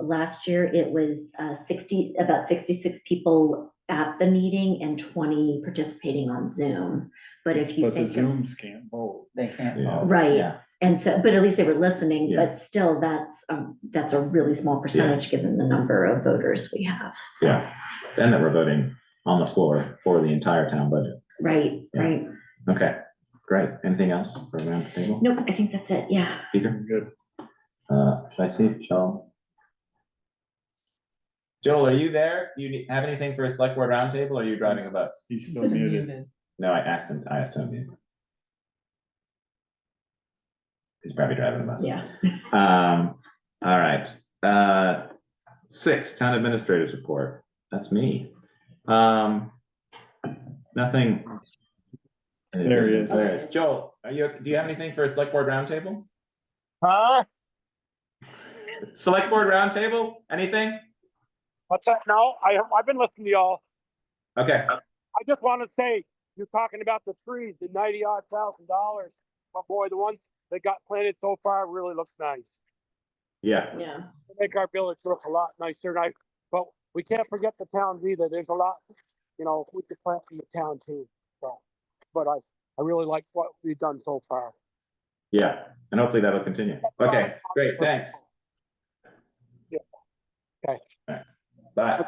last year, it was about 66 people at the meeting and 20 participating on Zoom. But if you But the think, of- Zooms can't vote. They can't Yeah. vote. Right. Yeah. and so, but at least they were listening, Yeah. but still, that's a really small percentage given the number of voters we have. So, Yeah. And that we're voting on the floor for the entire town budget. right, Yeah. right. Okay, great. Anything else for around the table? Nope, I think that's it. Yeah. Peter? Good. Should I see Joel? Joel, are you there? You have anything for a select board roundtable, or are you driving a bus? He's still It's muted. muted. No, I asked him. He's probably driving a bus. Yeah. All right. 6, town administrators report. That's me. Nothing. There he is. There he is. Joel, do you have anything for a select board roundtable? Huh? Select board roundtable? Anything? What's that? No, I've been listening to y'all. Okay. I just want to say, you're talking about the trees, the $90,000. But boy, the ones that got planted so far really looks nice. Yeah. Yeah. They make our village look a lot nicer. But we can't forget the towns either. There's a lot, we could plant in the town too. So, but I really like what we've done so far. Yeah. And hopefully that'll continue. Okay, great. Thanks. Yeah. Okay. All right. Bye.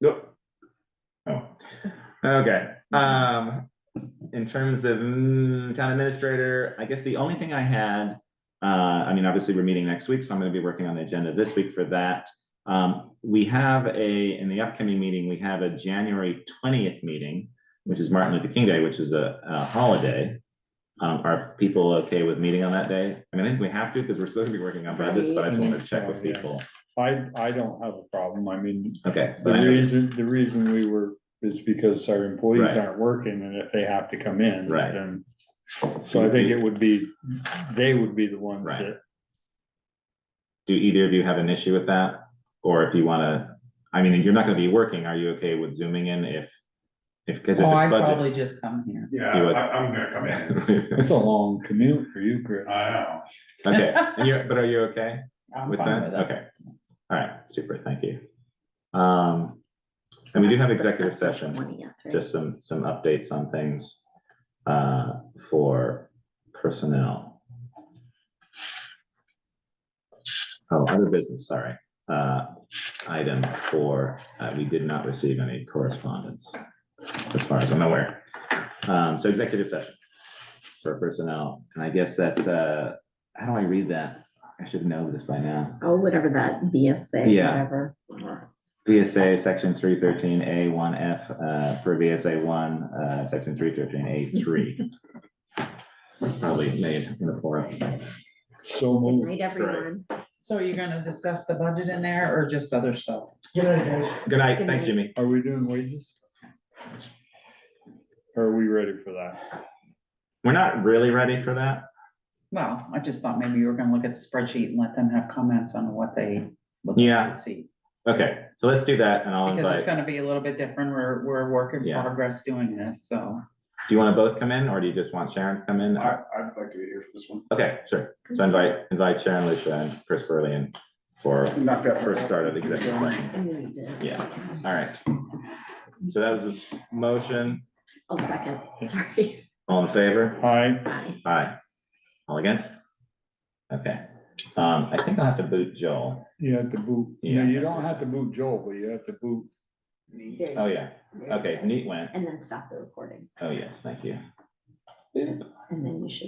Nope. Oh, okay. In terms of town administrator, I guess the only thing I had, obviously we're meeting next week, so I'm gonna be working on the agenda this week for that. We have in the upcoming meeting, we have a January 20th meeting, which is Martin Luther King Day, which is a holiday. Are people okay with meeting on that day? I think we have to, because we're still gonna be working on budgets, but I just wanted to check with people. I don't have a problem. I mean, Okay. the reason we were, is because our employees Right. aren't working, and if they have to come in, Right. then. So I think they would be the ones Right. that, Do either of you have an issue with that? Or if you wanna, you're not gonna be working, are you okay with zooming in because if Oh, it's I'd budget? probably just come here. Yeah, You would- I'm gonna come in. it's a long commute for you, Chris. I know. Okay, but are you okay I'm with fine that? with it. Okay, all right, super, thank you. And we do have executive That's the session, 20th, right? just some updates on things for personnel. Oh, other business, sorry. Item 4, we did not receive any correspondence, as far as I'm aware. So executive session for personnel, and I guess that's, how do I read that? I should know this by now. Oh, whatever that VSA, Yeah. whatever. VSA section 313A1F, for VSA 1, section 313A3. Probably made in the forum. So Good moved. night, everyone. So are you gonna discuss the budget in there or just other stuff? Good night, Good thanks, night. Jimmy. Are we doing wages? Are we ready for that? We're not really ready for that. Well, I just thought maybe you were gonna look at the spreadsheet and let them have comments on what they would Yeah. like to see. Okay, so let's do that and I'll Because it's invite, gonna be a little bit different. We're a work in Yeah. progress doing this, so. do you want to both come in or do you just want Sharon to come in? I'd like to be here for this one. Okay, sure. So invite Sharon, Lucia and Chris Burley in for Knock that first start of executive session. And we need to- Yeah, all right. So that was a motion. Oh, second, sorry. All in favor? Aye. Bye. Aye. All against? Okay, I think I'll have to boot Joel. You have to boot, Yeah. you don't have to boot Joel, but you have to boot. Oh, yeah. Okay, so Neat went. And then stop the recording. Oh, yes, thank you. And then you should.